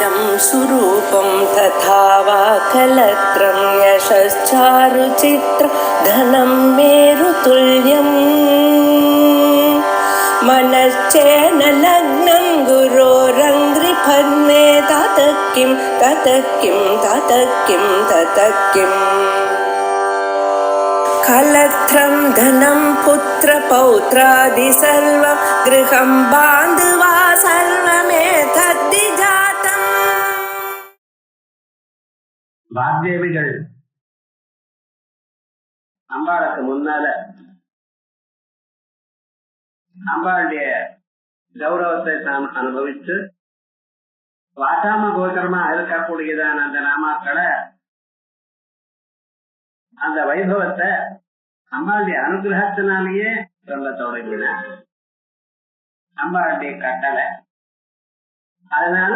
वेदं सुरूपं तथा वा कलत्रं यशश्चारुचित्र धनं मेरुतुल्यम् मनश्चेन लग्नं गुरोरङ्घ्रिफन्ने ततः किं कलत्रं धनं पुत्रपौत्रादि सर्वं गृहं बान्धवा सर्वमेतद्धि जातम्. வாக்தேவிகள் அம்பாளுக்கு முன்னால அம்பாளுடைய கௌரவத்தை தான் அனுபவித்து வாசாம கோச்சரமா இருக்கக்கூடியதான அந்த நாமாக்களை அந்த வைபவத்தை அம்பாளுடைய அனுகிரகத்தினாலேயே சொல்ல தொடங்கின. அம்பாளுடைய கட்டளை, அதனால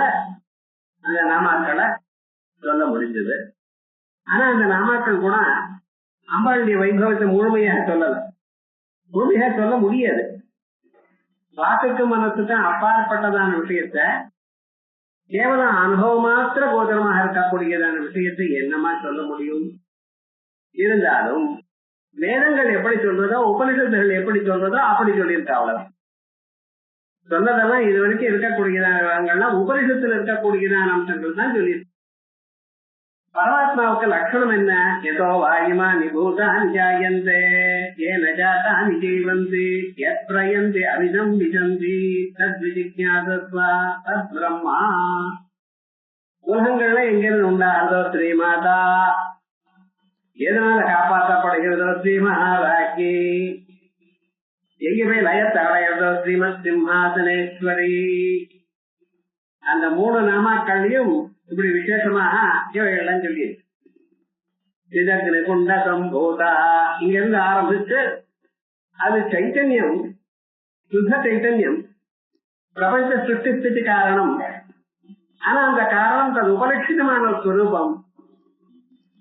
அந்த நாமாக்களை சொல்ல முடிஞ்சது. ஆனா அந்த நாமாக்கள் கூட அம்பாளுடைய வைபவத்தை முழுமையாக சொல்லல, முழுமையாக சொல்ல முடியாது. வாக்குக்கு மனசுக்கு அப்பாற்பட்டதான விஷயத்த கேவலம் அனுபவம் மாத்திர கோச்சரமாக இருக்கக்கூடியதான விஷயத்தை என்னமா சொல்ல முடியும்? இருந்தாலும் வேதங்கள் எப்படி சொல்றதோ உபனிஷத்துகள் எப்படி சொல்றதோ அப்படி சொல்லியிருக்கா. அவ்வளவு சொன்னதெல்லாம் இது வரைக்கும் இருக்கக்கூடியதான உபனிஷத்துல இருக்கக்கூடியதான அம்சங்கள் தான் சொல்லியிருக்கு. பரமாத்மாவுக்கு லட்சணம் என்ன? எதோ வாயுமா நிபூதான் ஜாயந்தே ஏன ஜாதானி ஜீவந்தி யத் பிரயந்தி அவிதம் விஜந்தி தத் விஜிக்ஞாதத்வா தத் பிரம்மா. உலகங்கள்ல எங்கிருந்து உண்டாகிறதோ ஸ்ரீமாதா, எதனால காப்பாற்றப்படுகிறதோ ஸ்ரீ மகாராஜி, எங்கேயுமே லயத்தை அடைகிறதோ ஸ்ரீமத் சிம்ஹாசனேஸ்வரி. அந்த மூணு நாமாக்கள்லையும் இப்படி விசேஷமாக இவைகள்லாம் சொல்லி குண்ட சம்போதா இங்க இருந்து ஆரம்பிச்சு அது சைத்தன்யம், சுத்த சைத்தன்யம், பிரபஞ்ச சிருஷ்டிக்கு காரணம். ஆனா அந்த காரணம் அது உபலட்சிதமான ஸ்வரூபம்.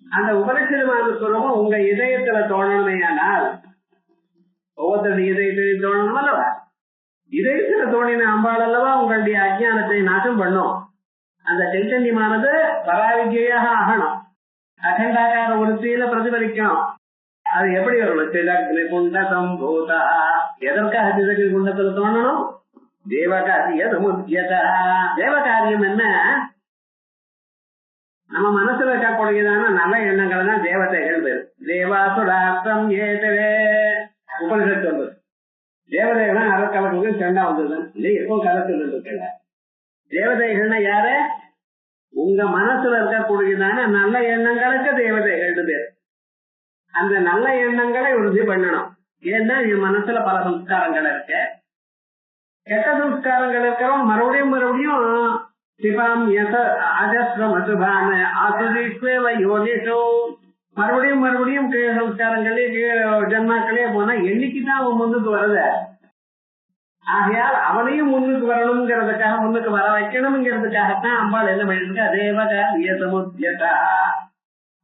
அந்த உபலட்சிதமான ஸ்வரூபம் உங்க இதயத்துல தோணணுமே. ஆனால் ஒவ்வொருத்தருடைய இதயத்திலே தோணணும் அல்லவா? இதயத்துல தோணின அம்பாள் அல்லவா உங்களுடைய அஜ்ஞானத்தை நாசம் பண்ணும். அந்த சைத்தன்யமானது பராவித்யாக ஆகணும், அகண்டாக்கார விருத்தியில பிரதிபலிக்கணும். அது எப்படி வரணும்? சிதக்னி குண்ட சம்பூதா. எதற்காக சிதக்னி குண்டத்துல தோணணும்? தேவகாரிய சமுத்தியதா. தேவகாரியம் என்ன? நம்ம மனசுல இருக்கக்கூடியதான நல்ல எண்ணங்கள் தான் தேவதைகள் பேரு. தேவாசுரார்த்தம் ஏதவே உபனிஷத்து சொல்றது. தேவதைகள் அறக்கலக்கு செண்டா வந்ததுதான் இல்லை, எப்போ கலத்துல இருக்கல. தேவதைகள்னா யாரு? உங்க மனசுல இருக்கக்கூடியதான நல்ல எண்ணங்களுக்கு தேவதைகள் பேரு. அந்த நல்ல எண்ணங்களை உறுதி பண்ணணும். ஏன்னா என் மனசுல பல சம்ஸ்காரங்கள் இருக்கு. கெட்ட சம்ஸ்காரங்கள் இருக்கிறோம் மறுபடியும் மறுபடியும் சம்ஸ்காரங்களே ஜன்மாக்களே போனா என்னைக்குதான் அவன் முன்னுக்கு வருது. ஆகையால் அவனையும் முன்னுக்கு வரணுங்கிறதுக்காக, முன்னுக்கு வர வைக்கணுங்கிறதுக்காகத்தான் அம்பாள் என்ன பண்ணிருக்கா? தேவகாரிய சமுத்தியதா.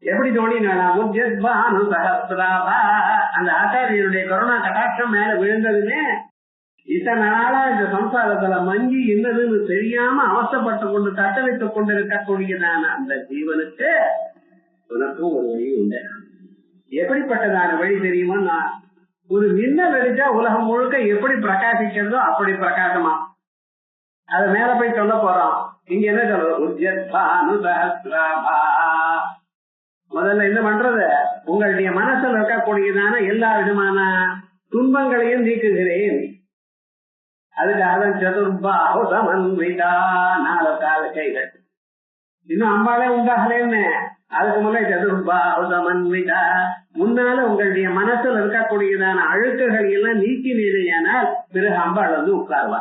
எப்படி தோணினா முஜ்ஜத்பானு சஹஸ்ராபா. அந்த ஆச்சாரியருடைய கருணா கடாட்சம் மேல விழுந்ததுமே இத்தனை நாளா இந்த சம்சாரத்துல மங்கி என்னதுன்னு தெரியாம அவசப்பட்டு கொண்டு தத்தளித்துக் கொண்டு இருக்கக்கூடியதான அந்த ஜீவனுக்கு உனக்கும் ஒரு வழி உண்டு. எப்படிப்பட்டதான வழி தெரியுமா? நான் ஒரு மின்னல் அடிச்சா உலகம் முழுக்க எப்படி பிரகாசிக்கிறதோ அப்படி பிரகாசமா அது மேல போய் சொல்ல போறோம். இங்க என்ன சொல்றது? முதல்ல என்ன பண்றது? உங்களுடைய மனசுல இருக்கக்கூடியதான எல்லா விதமான துன்பங்களையும் நீக்குகிறேன். அதுக்காக சதுர்பாஹு சமன்விதா, 4 கால கைகள். இன்னும் அம்பாலே உண்டாகலேன்னு அதுக்கு முன்னே சதுர்பாஹு சமன்விதா. முன்னால உங்களுடைய மனசுல இருக்கக்கூடியதான அழுக்குகள் எல்லாம் நீக்கினீனால் பிறகு அம்பாள் வந்து உட்காருவா.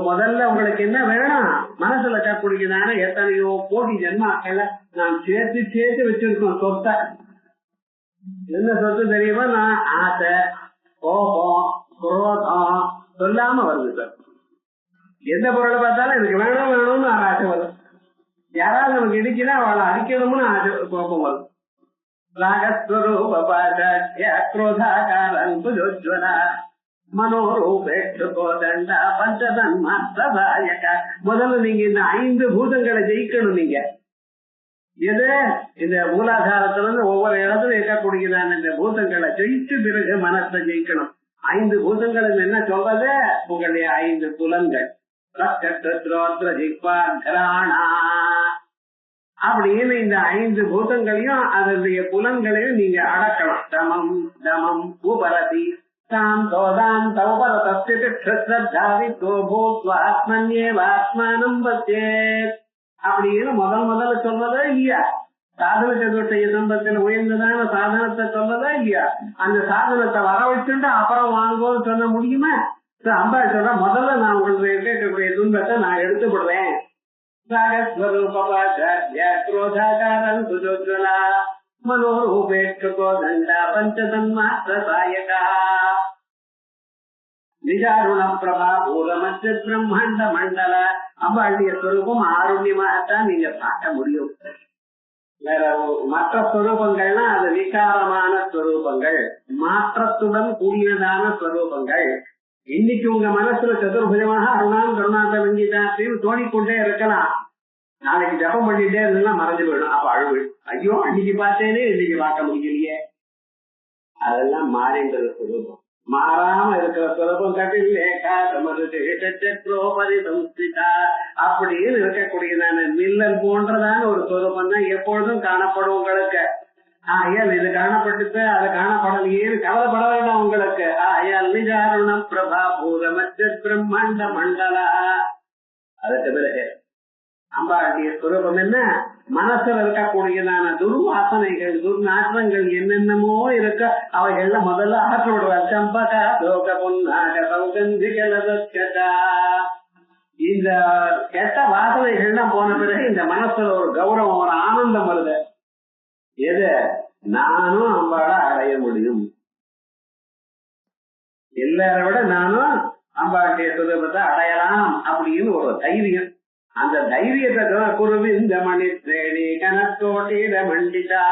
முதல்ல உங்களுக்கு என்ன வேணும்? மனசுல இருக்கக்கூடியதான எத்தனையோ கோடி ஜென்மாக்களை நான் சேர்த்து வச்சிருக்கோம் சொத்தை. என்ன சொத்து தெரியுமா? நான் ஆசை, கோபம், குரோதம் சொல்லாம வருது சார். எந்த பொருளை பார்த்தாலும் எனக்கு வேணும்னு ஆசை வரும். யாராவது நமக்கு இடிச்சுன்னா அவளை அடிக்கணும்னு ஆசை, கோபம் வரும். ராகஸ்வரூப மனோரூபேட்சுகோதண்ட பஞ்சதன்மாத்ரதாயக. முதல்ல நீங்க இந்த 5 பூதங்களை ஜெயிக்கணும். நீங்க எது இந்த மூலாதாரத்துல இருந்து ஒவ்வொரு இடத்துல இருக்கக்கூடியதான இந்த பூதங்களை ஜெயிச்சு பிறகு மனசை ஜெயிக்கணும். 5 பூதங்கள் என்ன சொல்றது? உங்களுடைய 5 புலன்கள் அப்படின்னு இந்த 5 பூதங்களையும் அதனுடைய புலன்களையும் நீங்க அடக்கலாம். தமம் தமம் உபரதி தாம் தோதாம் தௌபரதம் அப்படின்னு முதல்ல சொல்றதா இல்லையா? சாதன சதுர்த்திய சம்பத்தில் உயர்ந்ததான சாதனத்தை சொல்றதா இல்லையா? அந்த சாதனத்தை வர வச்சுட்டு அப்புறம் வாங்குவோம் சொல்ல முடியுமா? அம்பா சொல்ற முதல்ல நான் உங்களுக்கு இருக்கக்கூடிய துன்பத்தை நான் எடுத்துப்படுவேன். நிஜாருண பிரபா பூரமற்ற பிரம்மாண்ட மண்டல அம்பாளுடைய ஸ்வரூபம் ஆருண்யமாகத்தான் நீங்க பார்க்க முடியும். வேற மற்ற ஸ்வரூபங்கள்னா அது விகாரமான ஸ்வரூபங்கள், மாற்றத்துடன் கூடியதான ஸ்வரூபங்கள். இன்னைக்கு உங்க மனசுல சதுர்புஜமாக அருணாம் கருணாந்த வங்கிதாத்தையும் தோணிக்கொண்டே இருக்கலாம். நாளைக்கு ஜபம் பண்ணிட்டே இருந்தா மறைஞ்சு போயிடும். அப்ப அழுவு, ஐயோ அன்னைக்கு பார்த்தேனே இன்னைக்கு பார்க்க முடியலையே. அதெல்லாம் மாறின்றது ஸ்வரூபம். மாறாம இருக்கிற சுலபம் அப்படின்னு இருக்கக்கூடியதான மில்லல் போன்றதான ஒரு சுலபம் தான் எப்பொழுதும் காணப்படும் உங்களுக்கு. ஆயால் இது காணப்பட்டு அதை காணப்படலையே கவலைப்பட வேண்டாம் உங்களுக்கு. ஆயால் நிஜாருண பிரபா பூரமற்ற பிரம்மாண்ட மண்டலா. அதுக்கு பிறகு அம்பாளுடைய சுரூபம் என்ன? மனசுல இருக்கக்கூடியதான துர்வாசனைகள் துர்நாற்றங்கள் என்னென்னமோ இருக்க அவைகள்ல முதல்ல ஆற்ற விடுவார். சம்பகா லோக பொன்னாக சௌகந்திகா. இந்த கெட்ட வாசனைகள்லாம் போன பிறகு இந்த மனசுல ஒரு கௌரவம் ஒரு ஆனந்தம் வருது. எது? நானும் அம்பாளை அடைய முடியும், எல்லாரை விட நானும் அம்பாளுடைய சுரூபத்தை அடையலாம் அப்படின்னு ஒரு தைரியம். அந்த தைரியத்தை குருவிந்த மணி தேடி கனத்தோட்டிட மண்டிதா.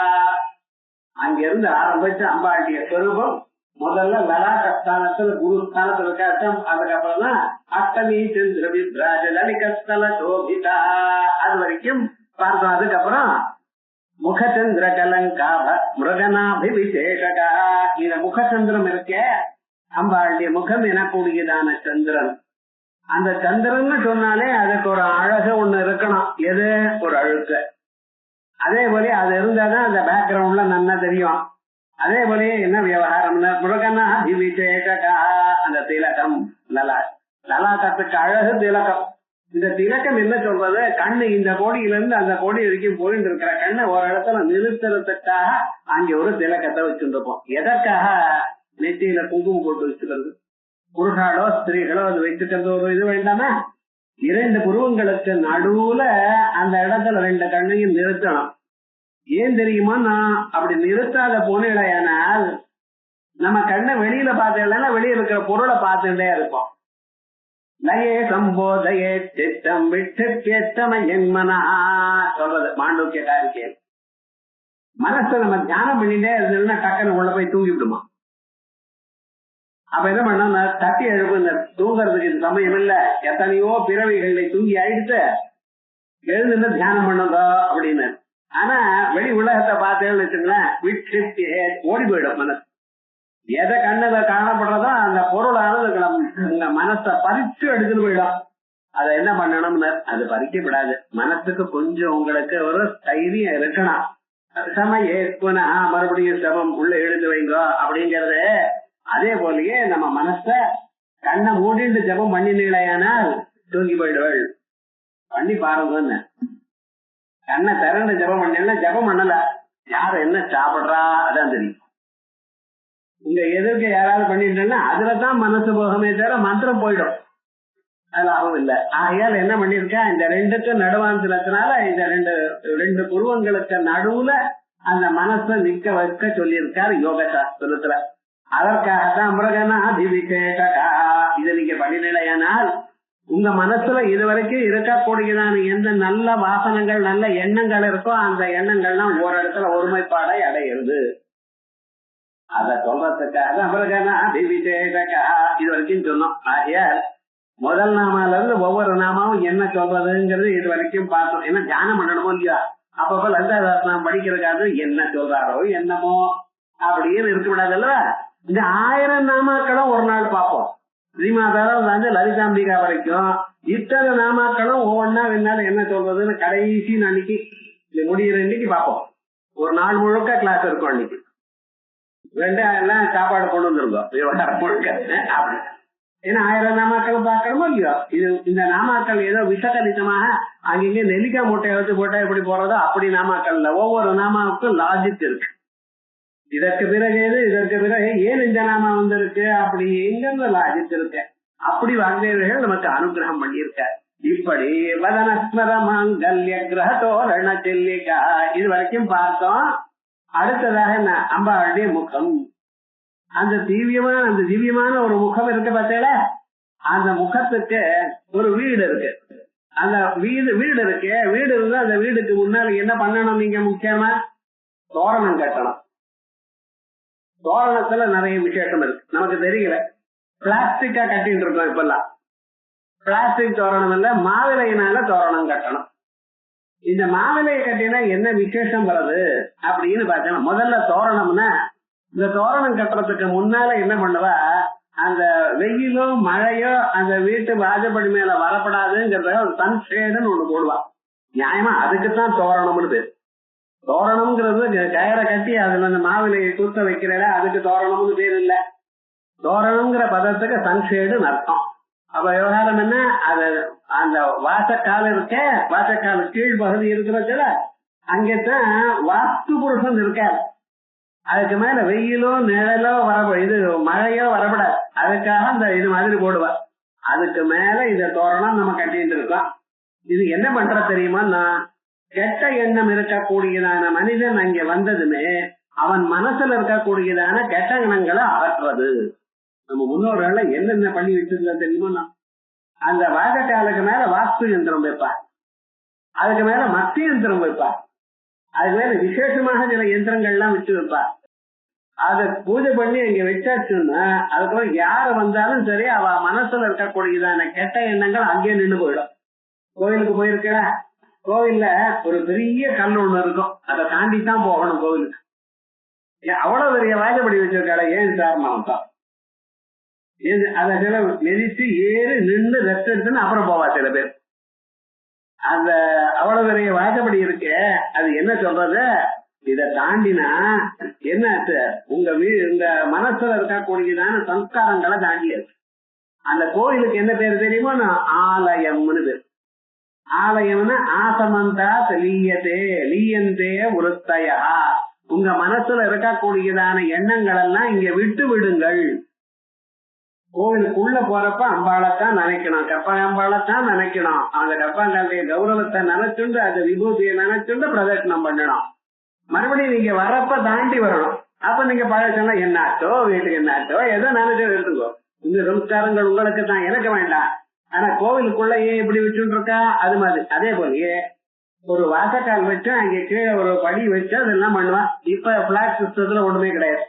அங்கிருந்து ஆரம்பிச்சு அம்பாளுடைய ஸ்வரூபம் முதல்ல லலாகஸ்தானத்துல குருஸ்தானத்துல கஷ்டம். அதுக்கப்புறம் தான் அஷ்டமி சந்திர விப்ராஜ லலிகஸ்தல சோபிதா அது வரைக்கும் பார்த்தோம். அதுக்கப்புறம் முகச்சந்திர கலங்காப மிருகநாபி விசேஷகா. இந்த முகச்சந்திரம் இருக்க அம்பாளுடைய முகம் எனக்கூடியதான சந்திரன். அந்த சந்திரன் சொன்னாலே அதுக்கு ஒரு அழகு ஒண்ணு இருக்கணும். எது? ஒரு அழுக்கு. அதே போல அது இருந்தாதான் அந்த பேக்ரவுண்ட்ல நல்லா தெரியும். அதே போல என்ன விவகாரம்? முருகனாபி விசேஷகா. அந்த திலகம் லலாட்டத்துக்கு அழகு திலகம். இந்த திலக்கம் என்ன சொல்றது? கண்ணு இந்த கோடியில இருந்து அந்த கோடி வரைக்கும் போயிட்டு இருக்கிற கண்ணை ஒரு இடத்துல நிறுத்துறதுக்காக அங்க ஒரு திலக்கத்தை வச்சுருப்போம். எதற்காக? நெத்தியில குங்குமம் போட்டு வச்சுக்கிறது. புருஷாலோ ஸ்திரீகளோ அது வைத்துக்கிறது ஒரு இது வேண்டாமா? 2 புருவங்களுக்கு நடுவுல அந்த இடத்துல 2 கண்ணையும் நிறுத்தணும். ஏன் தெரியுமா? நான் அப்படி நிறுத்தாத போனால் நம்ம கண்ணை வெளியில பார்த்தா வெளியே இருக்கிற பொருளை பார்த்துட்டே இருப்போம். நயே சம்போதையே சித்தம் விட்டு கேட்டம என் மனா சொல்றது மாண்டூக்கிய காரியம். மனசை நம்ம தியானம் பண்ணிட்டே இருந்ததுன்னா டக்குன்னு உள்ள போய் தூங்கி விடுமா. அப்ப என்ன பண்ண தட்டி எழுப்பு. தூங்குறதுக்கு இது சமயம் இல்ல. எத்தனையோ பிறவிகளை தூங்கி ஆயிடுத்து எழுந்து தியானம் பண்ணுங்க அப்படின்னு. ஆனா வெளி உலகத்தை பார்த்தேன்னு வச்சுங்களேன் விட்டு ஓடி போயிடும் மனசு. எதை கண்ணத காணப்படுறதோ அந்த பொருளானது உங்க மனசை பறிச்சு எடுத்துட்டு போயிடும். அதை என்ன பண்ணணும்னு அது பறிக்கப்படாது. மனசுக்கு கொஞ்சம் உங்களுக்கு ஒரு தைரியம் இருக்கணும். சமயேற்புனா மறுபடியும் சமம் உள்ள எழுந்து வைங்க அப்படிங்கறது. அதே போலயே நம்ம மனச கண்ணை மூடிட்டு ஜபம் பண்ணினீங்களேயானால் தூங்கி போயிடுவள். பண்ணி பாருங்க. கண்ணை திறந்து ஜபம் பண்ணீங்கன்னா ஜபம் பண்ணல, யாரு என்ன சாப்பிடுறா அதான் தெரியும். உங்க எதிர்க்க யாராவது பண்ணிட்டேன்னா அதுலதான் மனசு போகமே தவிர மந்திரம் போயிடும். அது லாபம் இல்லை. ஆகையால் என்ன பண்ணிருக்கா, இந்த 2க்கும் நடுவாந்திரத்தினால இந்த 2 புருவங்களுக்கு நடுவுல அந்த மனசை நிக்க வைக்க சொல்லியிருக்காரு யோக சாஸ்திரத்துல. அதற்காகத்தான் மிருகனாபி விசேஷகா. இதை நீங்க பண்ணினால் உங்க மனசுல இதுவரைக்கும் இருக்கக்கூடியதான எந்த நல்ல வாசனங்கள் நல்ல எண்ணங்கள் இருக்கோ அந்த எண்ணங்கள்லாம் ஒரு இடத்துல ஒருமைப்பாடை அடையிறது. அத சொல்றதுக்காக அமிர்கனாதிவிசேஷகா இது வரைக்கும் சொன்னோம். ஆகையால் முதல் நாமால இருந்து ஒவ்வொரு நாமாவும் என்ன சொல்றதுங்கிறது இது வரைக்கும் பார்த்தோம். ஏன்னா தியானம் பண்ணணுமோ இல்லையா, அப்பப்ப லலிதாசாஸ்திரம் படிக்கிறதுக்காக என்ன சொல்றாரோ என்னமோ அப்படின்னு இருக்க விடாதல்ல. இந்த 1000 நாமாக்களும் ஒரு நாள் பார்ப்போம். ஸ்ரீமாதாவில் வந்து லலிதாம்பிகா வரைக்கும் இத்தனை நாமாக்களும் ஒவ்வொன்னா என்னால என்ன சொல்றதுன்னு கடைசி அன்னைக்கு முடிகிற இன்னைக்கு பார்ப்போம். ஒரு நாள் முழுக்க கிளாஸ் இருக்கும். அன்னைக்கு எல்லாம் சாப்பாடு கொண்டு வந்துருக்கோம் விவகாரம் முழுக்க அப்படி. ஏன்னா 1000 நாமாக்கள் பார்க்கணுமோ இல்லையோ. இது இந்த நாமாக்கள் ஏதோ விஷகலிதமாக அங்கங்க நெல்லிக்காய் மூட்டை வச்சு போட்டா எப்படி போறதோ அப்படி நாமாக்கள் இல்ல. ஒவ்வொரு நாமாவுக்கும் லாஜிக் இருக்கு. இதற்கு பிறகு இதற்கு பிறகு ஏன் இந்த நாமா வந்திருக்கு அப்படிங்கிற லாஜிக் இருக்கு. அப்படி வாக்தேவர்கள் நமக்கு அனுகிரகம் பண்ணியிருக்க. இப்படி வதனஸ்மர மாங்கல்ய கிரக தோரண செல்லிகா இது வரைக்கும் பார்த்தோம். அடுத்ததாக அம்பாளுடைய முகம், அந்த திவ்யமான ஒரு முகம் இருக்கு பார்த்தீங்களா. அந்த முகத்துக்கு ஒரு வீடு இருக்கு. அந்த வீடு இருக்கு. வீடு இருந்தா அந்த வீடுக்கு முன்னால என்ன பண்ணணும்? நீங்க முக்கியமா தோரணம் கட்டணும். தோரணத்துல நிறைய விசேஷம் இருக்கு, நமக்கு தெரியல. பிளாஸ்டிக்கா கட்டிட்டு இருக்கோம் இப்பெல்லாம். பிளாஸ்டிக் தோரணம் இல்ல, மாவிலையினால தோரணம் கட்டணும். இந்த மாவிலையை கட்டினா என்ன விசேஷம் வருது அப்படின்னு பார்த்தோம்னா, முதல்ல தோரணம்னா இந்த தோரணம் கட்டுறதுக்கு முன்னால என்ன பண்ணுவா, அந்த வெயிலோ மழையோ அந்த வீட்டு வாஜப்படி மேல வரப்படாதுங்கிறத ஒரு சன்ஷேடுன்னு ஒண்ணு போடுவா. நியாயமா அதுக்குத்தான் தோரணம்னு பேரு. தோரணம்ங்கிறது கயிறை கட்டி அதுல அந்த மாவிலையை குத்த வைக்கிறத அதுக்கு தோரணம்னு பேர் இல்ல. தோரணம்ங்கிற பதத்துக்கு சன்ஷேடுன்னு அர்த்தம். அப்ப விவகாரம் என்ன, அது அந்த வாசக்கால் இருக்க, வாசக்கால் கீழ் பகுதி இருக்கிறதுல அங்கத்தான் வாஸ்து புருஷன் இருக்காரு. அதுக்கு மேல வெயிலோ நிழலோ இது மழையோ வரப்படாது. அதுக்காக அந்த இது மாதிரி போடுவா. அதுக்கு மேல இந்த தோரணம் நம்ம கட்டிட்டு இருக்கோம். இது என்ன பண்ற தெரியுமா, கெட்ட எண்ணம் இருக்கக்கூடியதான மனிதன் அங்க வந்ததுமே அவன் மனசுல இருக்கக்கூடியதான கெட்ட எண்ணங்களை அகற்றுறது. நம்ம முன்னோர்கள் என்னென்ன பண்ணி வச்சிருந்தா தெரியுமா, அந்த வாசக்காலுக்கு மேல வாஸ்து யந்திரம் வைப்பார், அதுக்கு மேல மத்திய யந்திரம் வைப்பார், அதுக்கு மேல விசேஷமாக சில யந்திரங்கள்லாம் வச்சு வைப்பார். அத பூஜை பண்ணி அங்க வச்சாச்சுன்னா அதுக்கப்புறம் யாரு வந்தாலும் சரி அவ மனசுல இருக்கக்கூடியதான கெட்ட எண்ணங்கள் அங்கே நின்று போயிடும். கோயிலுக்கு போயிருக்கா, கோவில்ல ஒரு பெரிய கல் ஒண்ணு இருக்கும், அதை தாண்டித்தான் போகணும் கோவிலுக்கு. அவ்வளவு பெரிய வாஜப்படி வச்சிருக்காள, ஏன் சார் தான் அத சில நெரிச்சு ஏறி நின்று ரெஸ்ட் எடுத்துன்னு அப்புறம் போவா சில பேர். அந்த அவ்வளவு பெரிய வாஜப்படி இருக்கு. அது என்ன சொல்றது, இத தாண்டினா என்ன உங்க இந்த மனசுல இருக்கக்கூடியதான சம்ஸ்காரங்களை தாண்டியது. அந்த கோயிலுக்கு என்ன பேரு தெரியுமோ, ஆலயம்னு பேரு. ஆலயம்னா ஆசமந்தா லீயந்தே உருத்தையா, உங்க மனசுல இருக்கக்கூடியதான எண்ணங்கள் எல்லாம் இங்க விட்டு விடுங்கள். கோவிலுக்குள்ள போறப்ப அம்பாளைத்தான் நினைக்கணும், கப்பாம்பாளைத்தான் நினைக்கணும். அந்த கப்பாங்களுடைய கௌரவத்தை நினைச்சுண்டு அந்த விபூதியை நினைச்சுண்டு பிரதட்சணம் பண்ணணும். மறுபடியும் நீங்க வரப்ப தாண்டி வரணும். அப்ப நீங்க பழசெல்லாம் என்னாச்சோ வீட்டுக்கு என்னாச்சோ ஏதோ நினைச்சோ எடுத்துக்கோ. இந்த சம்ஸ்காரங்கள் உங்களுக்கு தான், எனக்கு வேண்டாம். ஆனா கோவிலுக்குள்ள ஏன் இப்படி வச்சுட்டு இருக்கா, அது மாதிரி. அதே போலயே ஒரு வாசக்கால் வச்சு அங்க கீழே ஒரு படி வச்சு அதெல்லாம் பண்ணுவான். இப்ப பிளாட் சிஸ்டத்துல ஒண்ணுமே கிடையாது.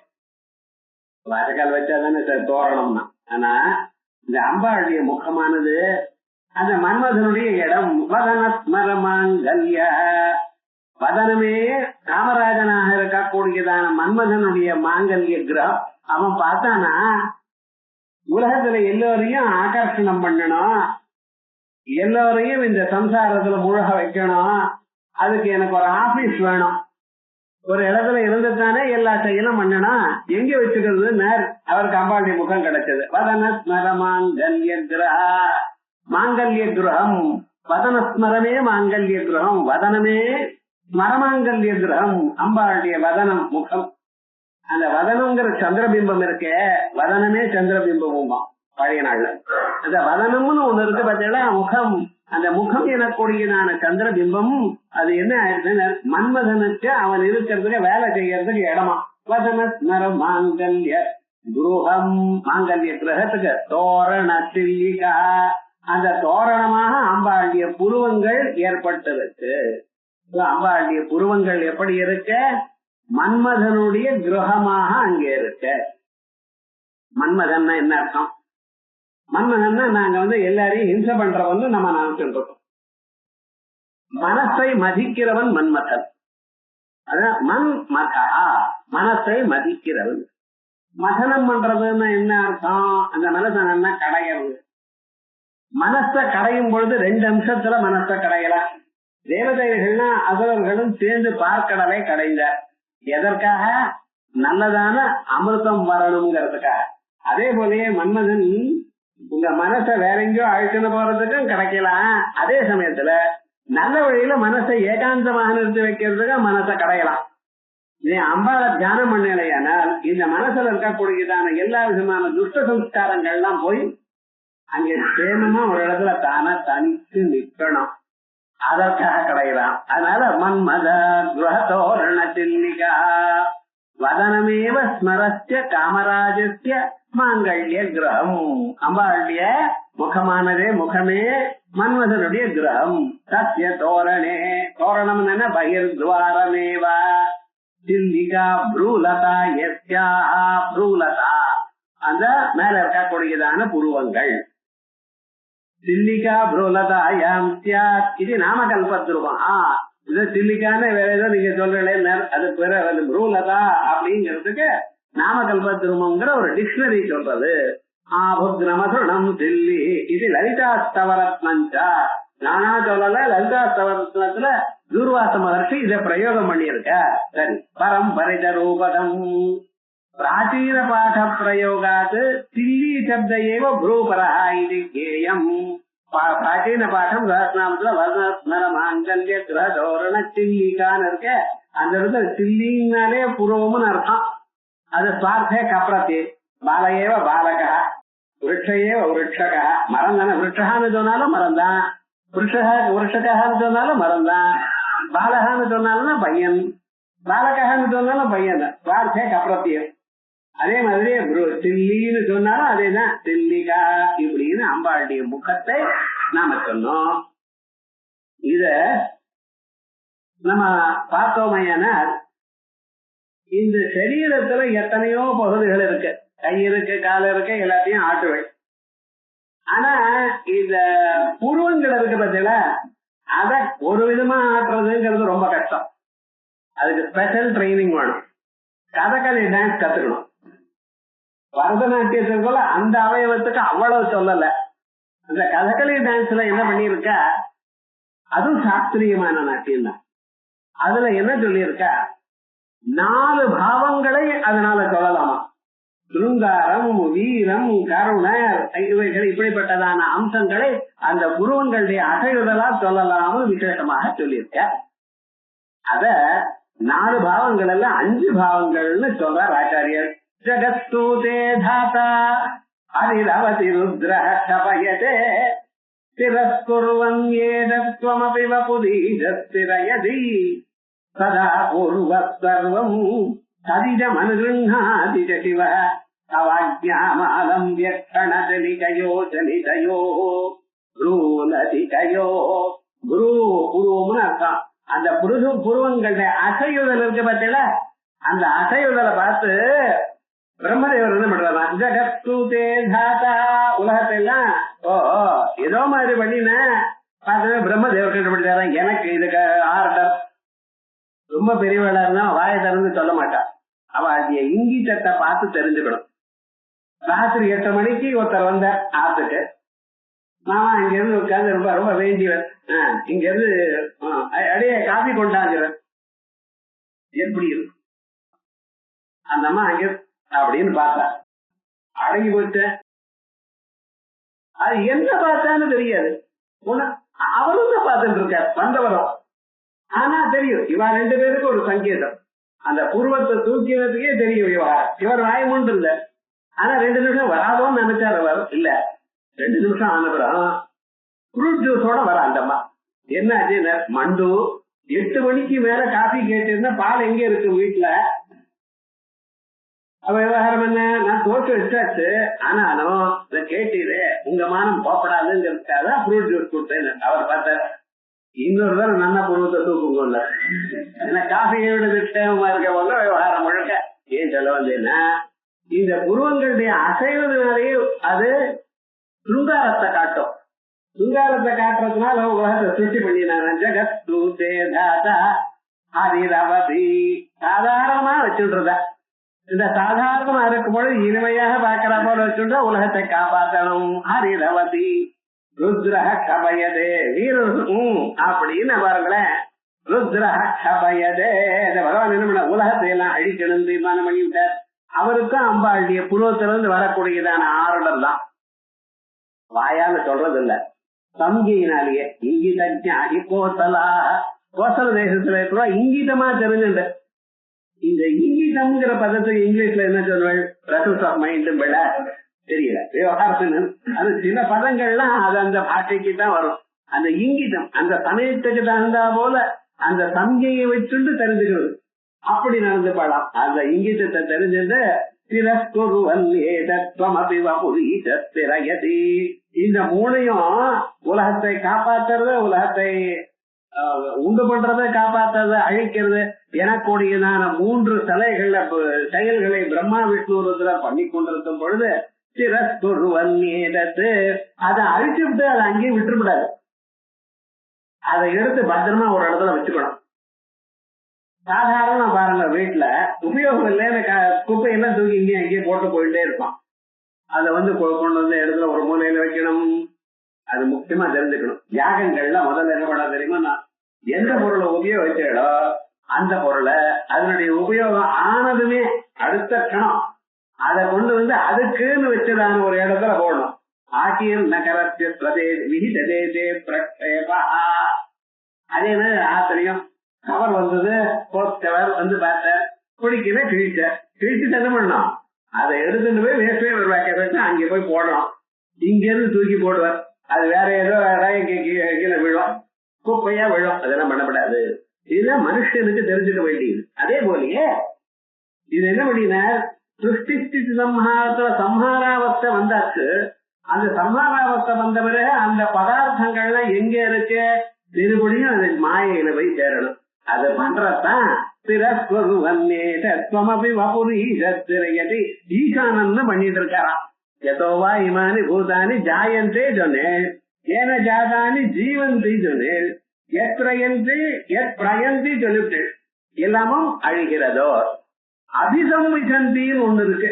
வாசக்கால் வச்சாதானே சார் தோரணம்னா. ஆனா இந்த அம்பாளுடைய முகமானது அந்த மன்மதனுடைய இடம். வதனஸ்மரமாங்கல்ய, வதனமே காமராஜனாக இருக்கக்கூடியதான மன்மதனுடைய மாங்கல்ய கிரகம். அவன் பார்த்தானா உலகத்துல எல்லோரையும் ஆகர்ஷணம் பண்ணணும், எல்லோரையும் இந்த சம்சாரத்துல முழுக வைக்கணும். அதுக்கு எனக்கு ஒரு ஆபீஸ் வேணும், ஒரு இடத்துல இருந்துதானே எல்லா செயலும் பண்ணணும். எங்க வச்சுக்கிறது, அவருக்கு அம்பாளுடைய முகம் கிடைச்சது. வதனஸ்மர மாங்கல்ய கிரக, மாங்கல்ய கிரகம். வதனஸ்மரமே மாங்கல்ய கிரகம், வதனமே ஸ்மரமாங்கல்ய கிரகம். அம்பாளுடைய வதனம் முகம். அந்த வதனம்ங்கிற சந்திரபிம்பம் இருக்கே, வதனமே சந்திரபிம்பமும் பழைய நாள்ல. அந்த வதனம்னு ஒண்ணு இருக்கு பார்த்தீங்களா, முகம். அந்த முகம் எனக்கூடியதான சந்திரபிம்பம் அது என்ன ஆயிடுச்சுன்னு மன்மதனுக்கு அவன் இருக்கிறதுக்கு வேலை செய்யறதுக்கு இடமா. வதன ஸ்மரம் மாங்கல்ய குருகம், மாங்கல்ய கிரகத்துக்கு தோரண சில்லிகா, அந்த தோரணமாக அம்பாளுடைய புருவங்கள் ஏற்பட்டிருக்கு. அம்பாளுடைய புருவங்கள் எப்படி இருக்க, மன்மதனுடைய கிரகமாக அங்கே இருக்க. மன்மதன்னா என்ன அர்த்தம்? மன்மதன்னா நாங்க எல்லாரையும் ஹிம்சை பண்றவன் நம்ம நினைச்சுட்டு இருக்கோம். மனசை மதிக்கிறவன் மன்மதன். அதான் மன்மதா, மனசை மதிக்கிறவன். மதனம் பண்றதுன்னா என்ன அர்த்தம்? அந்த மனசை நல்லா கடையிறது. மனசை கடையும் பொழுது ரெண்டு அம்சத்துல மனசை கடையலாம். தேவதைகள்னா அசுரர்களும் சேர்ந்து பார்க்கடலை கடைந்தார். எதற்காக? நல்லதான அமிர்தம் வரணுங்கிறதுக்காக. அதே போலயே மன்மதன் உங்க மனசை வேற எங்கேயோ அழைச்சுன்னு போறதுக்கும் கிடைக்கலாம். அதே சமயத்துல நல்ல வழியில மனசை ஏகாந்தமாக நிறுத்தி வைக்கிறதுக்கு மனசை கடையலாம். நீ அம்பாளை தியானம் பண்ணலையானால் இந்த மனசுல இருக்கக்கூடியதான எல்லா விதமான துஷ்ட சம்ஸ்காரங்கள்லாம் போய் அங்கே சேமமா ஒரு இடத்துல தானா தனித்து நிற்கணும். அதற்காக கடையலாம். அதனால மன்மத கிரகதோரண சில்லிகா வதனமேவ ஸ்மரஸ்ய காமராஜஸ்ய மாங்கல்ய கிரகம். அம்பாளுடைய முகமானதே முகமே மன்மதனுடைய கிரகம். சத்ய தோரணே, தோரணம் என்ன? பகிர்துவாரமேவா சில்லிகா ப்ரூலதா யஸ்யா ப்ரூலதா, அந்த மேல இருக்கக்கூடியதான புருவங்கள். சில்லிகா ப்ரூலதா யாம் ஸ்யாத் இது நாமகல்பத்துருவம். இது சில்லிக்கான வேற ஏதோ நீங்க சொல்றீங்க, அது பேர ப்ரூலதா அப்படிங்கிறதுக்கு நாமகல்பத்துருவம்ங்கிற ஒரு டிக்ஷனரி சொல்றது. ஆபுக்ரமசுணம் தில்லி இது லலிதாஸ்தவரத்னஞ்சா. நானா சொல்லல, லலிதாஸ்தவரத்னத்துல தூர்வாச மகர்ஷி இதை பிரயோகம் பண்ணியிருக்க. சரி. பரம்பரித ரூபதம் பிராச்சீன பாட பிரயோகாத் தில்லி சப்த ஏவ ப்ரூபரா இது கேயம். பிராச்சீன பாடம் சஹஸ்ரநாமத்துல வர்ணஸ்மர மாங்கல்ய கிரகதோரண சில்லிகான்னு இருக்க. அந்த இடத்துல சில்லினாலே புருவம்னு அர்த்தம். அது ஸ்வார்த்தே கப்ரத்தி பாலையேவ பாலகா விருட்சையேவ விருட்சகா. மரம் தானே, விருட்சகான்னு சொன்னாலும் மரம் தான், விருட்சகான்னு சொன்னாலும் மரம் தான், பாலகான்னு சொன்னாலும் பையன், பாலகான்னு சொன்னாலும் பையன். ஸ்வார்த்தே கப்ரத்தியம். அதே மாதிரி சில்லின்னு சொன்னாலும் அதேதான் சில்லிகா. இப்படின்னு அம்பாளுடைய முகத்தை நாம சொன்னோம். இத நம்ம பார்த்தோமையான இந்த சரீரத்துல எத்தனையோ பகுதிகள் இருக்கு. கை இருக்கு, கால் இருக்கு, எல்லாத்தையும் ஆட்டுவேன். ஆனா இந்த புருவங்கள் இருக்கு பத்தில, அத ஒரு விதமா ஆட்டுறதுங்கிறது ரொம்ப கஷ்டம். அதுக்கு ஸ்பெஷல் ட்ரைனிங் வேணும். கதகளி டான்ஸ் கத்துக்கணும். பரதநாட்டியத்துக்குள்ள அந்த அவயவத்துக்கு அவ்வளவு சொல்லல. அந்த கதகளி டான்ஸ்ல என்ன பண்ணிருக்க, அதுவும் சாஸ்திரியமான நாட்டியம் தான். அதுல என்ன சொல்லியிருக்க, 4 பாவங்களை அதனால சொல்லலாமா. சுருங்காரம், வீரம், கருணர், இவைகள் இப்படிப்பட்டதான அம்சங்களை அந்த புருவங்களுடைய அசைவுதலா சொல்லலாம்னு விசேஷமாக சொல்லியிருக்க. அத 4 பாவங்கள் எல்லாம் 5 பாவங்கள்னு சொல்றார் ஆச்சாரியர். ஜகத்தூதே தாத்தா ஹரிரவதி ருத்ர கபயதே திரஸ்குர்வன் ஏதத்வமபி வபுதீஜஸ்திரயதி சதா பூர்வத் சர்வம் சதிஜமனுகிருண்ணாதி சிவ அவாஜ்ஞாமாலம் வியக்ஷணஜலிகயோ ஜலிதயோ ப்ரூலதிகயோ. குரு புருவம்னு அர்த்தம். அந்த புருவங்களுடைய அசையுதல் இருக்கு பார்த்தீங்களா, அந்த அசையுதலை பார்த்து பிரம்மதேவர் என்ன பண்றாங்க, ஜகத்தூதே தாத்தா உலகத்தை எல்லாம் ஏதோ மாதிரி பண்ணின பார்த்து பிரம்மதேவர் கண்டுபிடிச்சாரா. எனக்கு இதுக்கு ஆர்டர் ரொம்ப பெரியவளா இருந்தா வாயை திறந்து சொல்ல மாட்டா. அவ அதைய இங்கிட்டத்தை பார்த்து தெரிஞ்சுக்கணும். ராத்திரி 8 மணிக்கு ஒருத்தர் வந்த ஆத்துக்கு, நான் இங்க இருந்து உட்கார்ந்து ரொம்ப ரொம்ப வேண்டியவர், இங்க இருந்து அடைய காபி கொண்டாங்கிறேன். எப்படி இருக்கும் அந்த அம்மா அங்க அப்படின்னு பார்த்தா அடங்கி போச்ச. அது என்ன பார்த்தான்னு தெரியாது. அவரும் தான் பார்த்துட்டு இருக்கார் வந்தவரும். ஆனா தெரியும் இவா 2 பேருக்கு ஒரு சங்கேதம். அந்த பூர்வத்தை தூக்கிறதுக்கே தெரியும் இவர் வாய்மூன்று இல்ல. ஆனா 2 நிமிஷம் வராதோன்னு நினைச்சார் அவர். இல்ல 2 நிமிஷம் ஆனப்புறம் ஃப்ரூட் ஜூஸோட வர அந்தம்மா. என்ன ஆச்சு, மண்டு 8 மணிக்கு மேல காஃபி கேட்டிருந்தா பால் எங்க இருக்கு வீட்டுல. அவ விவகாரம் என்ன, நான் தோற்று வச்சாச்சு, ஆனாலும் இதை கேட்டீரு உங்க மானம் போப்படாதுங்கிறதுக்காக ஃப்ரூட் ஜூஸ் கொடுத்தேன். அவர் பார்த்தார், இன்னொரு தான் நல்ல புருவத்தை தூக்குங்க. ஏன்னா காஃபியோட திட்டமா இருக்க போல விவகாரம் முழுக்க ஏன் சொல்ல வந்தேன்னா, இந்த புருவங்களுடைய அசைவதனாலேயே அது சுங்காரத்தை காட்டும். சுங்காரத்தை காட்டுறதுனால உலகத்தை சுட்டி பண்ணினாங்க. ஜகத்து தேதாதா ஹரிரவதி சாதாரணமா வச்சுடுறத, இந்த சாதாரணமா இருக்கும் பொழுது இனிமையாக பார்க்கிற போல வச்சுட்டா உலகத்தை காப்பாற்றணும். ஹரிரவதி ருத்ரஹ கபயதே வீரரும் அப்படின்னு பாருங்களேன். ருத்ரஹ கபயதே பகவான் என்ன பண்ண உலகத்தை எல்லாம் அழிக்கணும் தீர்மானம் பண்ணிவிட்டார். அவருக்கும் அம்பாளுடைய புருவத்திலிருந்து வரக்கூடியதான ஆர்டர் தான், வாயால சொல்றது இல்ல, சம்கையினாலேயே. இங்கிதஞானி கோசலா, கோசல தேசத்துல இருக்கிற இங்கிதமா தெரிஞ்சுண்டு. இந்த இங்கிதம்ங்கிற பதத்துக்கு இங்கிலீஷ்ல என்ன சொல்வாள்? பிரசன்ஸ் ஆஃப் மைண்ட் தெரியல விவகாரத்துன்னு. அது சில பதங்கள்லாம் அது அந்த பாட்டைக்கு தான் வரும். அந்த இங்கிதம் அந்த சமயத்துக்கு தகுந்தா போல அந்த சம்கையை வச்சுட்டு தெரிஞ்சுக்கிறது. அப்படி நடந்து பாடலாம். அந்த இங்கிதத்தை தெரிஞ்சது இந்த மூணையும் உலகத்தை காப்பாத்துறது, உலகத்தை உண்டு பண்றத காப்பாத்துறது, அழிக்கிறது எனக்கூடியதான 3 செயல்களை பிரம்மா விஷ்ணு ருத்ரர் பண்ணி கொண்டிருக்கும் பொழுது சிரஸ்குருவன்யேதத்து அதை அழிச்சுட்டு அதை அங்கேயும் விட்டுவிடாது. அதை எடுத்து பத்திரமா ஒரு இடத்துல வச்சுக்கணும். சாதாரண பாருங்க, வீட்டுல உபயோகம் இல்லைன்னு குப்பையெல்லாம் தூக்கி இங்கேயும் அங்கேயும் போட்டு போயிட்டே இருப்பான். அதை கொண்டு வந்து இடத்துல ஒரு மூலையில வைக்கணும். அது முக்கியமா தெரிஞ்சுக்கணும். யாகங்கள்ல முதல்ல என்ன பண்ண தெரியுமா, நான் எந்த பொருளை உபயோகிச்சோ அந்த பொருளை அதனுடைய உபயோகம் ஆனதுமே அடுத்த கணம் அதை கொண்டு வந்து அதுக்குன்னு வச்சதான ஒரு இடத்துல போடணும். ஆக்கியம் நகரத்திய பிரதேச விகிதே பிரக்ஷேபா. அதே மாதிரி ஆத்திரியம் கவர் வந்தது, போஸ்ட் கவர் வந்து பார்த்தேன், குடிக்கவே கிழிச்சு என்ன பண்ணணும், அதை எடுத்துட்டு போய் வேஸ்டே வருவாக்க அங்கே போய் போடணும். இங்க இருந்து தூக்கி போடுவார், அது வேற ஏதோ கீழே விழும், குப்பையா விழும். அதெல்லாம் பண்ணப்படாது. இதுதான் மனுஷனுக்கு தெரிஞ்சுக்க வேண்டியது. அதே போலயே இது என்ன பண்ணினா சிருஷ்டி சம்ஹாரத்துல சம்ஹாராவஸ்தை வந்தாச்சு. அந்த சம்ஹாராவஸ்தை வந்த பிறகு அந்த பதார்த்தங்கள்லாம் எங்க இருக்கு திருப்படியும் அது மாயையில போய் சேரணும். அது பண்றதான் ஈசானன்னு பண்ணிட்டு இருக்காராம். எதோவா இமானி பூதானி ஜாயந்தே சொன்னேன், ஏன ஜாதானி ஜீவந்தி சொன்னேன், பிரயந்தி சொல்லிவிட்டேன். எல்லாமும் அழிகிறதோ. அபிசம்விசந்தின்னு ஒண்ணு இருக்கு,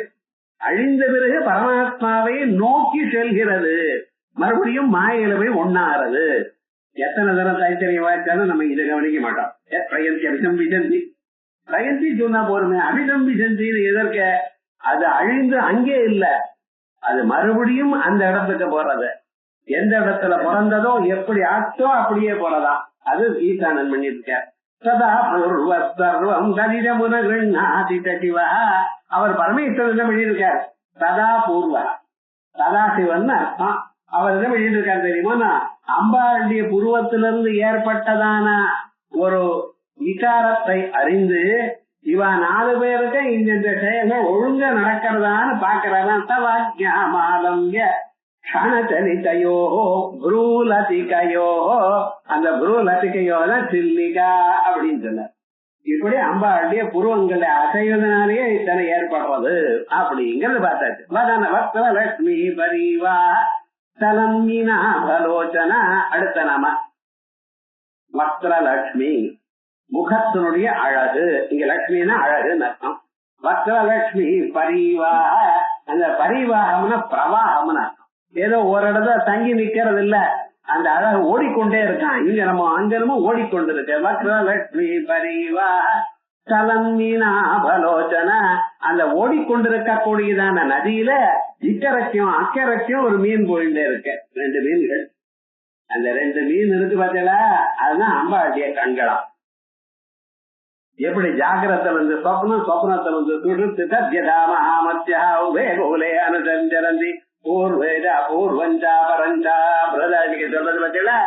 அழிந்த பிறகு பரமாத்மாவை நோக்கி செல்கிறது, மறுபடியும் மாயில போய் ஒண்ணாகிறது. எத்தனை தரம் தைத்தறிய வாய்ச்சாலும் நம்ம இதை கவனிக்க மாட்டோம். பிரயந்தி அபிசம்விசந்தி, பிரயந்தி சொன்னா போருமே. அபிசம்விசந்தின்னு எதற்க, அது அழிந்து அங்கே இல்ல, அது மறுபடியும் அந்த இடத்துக்கு போறது. எந்த இடத்துல பிறந்ததோ எப்படி ஆச்சோ அப்படியே போறதான். அது ஈசானன் பண்ணிருக்கார். சதா பூர்வம் கதிரமுன அவர் பரமேஸ்வரன் என்ன பண்ணியிருக்கார்? சதா பூர்வ சதாசிவன் அர்த்தம். அவர் என்ன பண்ணிட்டு இருக்காரு தெரியுமா, அம்பாளுடைய புருவத்திலிருந்து ஏற்பட்டதான ஒரு விகாரத்தை அறிந்து இவா 4 பேருக்கு இந்த செயல்கள் ஒழுங்கா நடக்கிறதான்னு பாக்குறான். தவாக்கியமாலம்ய கணச்சலிதையோ புரூலதிகையோ, அந்த புரூலதிகையோ தான் சில்லிகா அப்படின்னு சொன்னார். இப்படி அம்பாளுடைய புருவங்களை அசைவதனாலேயே இத்தனை ஏற்படுறது அப்படிங்கிறது பார்த்தாச்சு. வதன வக்ர லட்சுமி பரிவா தலம்னா பலோச்சனா. அடுத்த நாம வக்ரலட்சுமி, முகத்தினுடைய அழகு. இங்க லட்சுமினா அழகுன்னு அர்த்தம். வக்ரலட்சுமி பரிவாக, அந்த பரிவாகம்னா பிரவாகம்னு அர்த்தம். ஏதோ ஒரு இடத்துல தங்கி நிக்கிறது இல்ல, அந்த அழகு ஓடிக்கொண்டே இருக்கான். இங்க நம்ம அங்கனமும் ஓடிக்கொண்டு இருக்கு. வக்ரலட்சுமி பரிவாக தலம்னா பலோச்சனா. அந்த ஓடிக்கொண்டிருக்க கூடியதான நதியில இக்கரைக்கும் அக்கரைக்கும் ஒரு மீன் போயிட்டே இருக்கு, 2 மீன்கள். அந்த 2 மீன் இருக்கு பார்த்தீங்களா, அதுதான் அம்பாளுடைய கண்களா. எப்படி ஜாகிரத்துல இருந்து சொப்னம், சொப்னத்துல இருந்து துடுத்து அனுசஞ்சரந்தி பூர்வேஜா பூர்வஞ்சா பரஞ்சா பிரதானிக்கு சொல்றது பார்த்தீங்களா.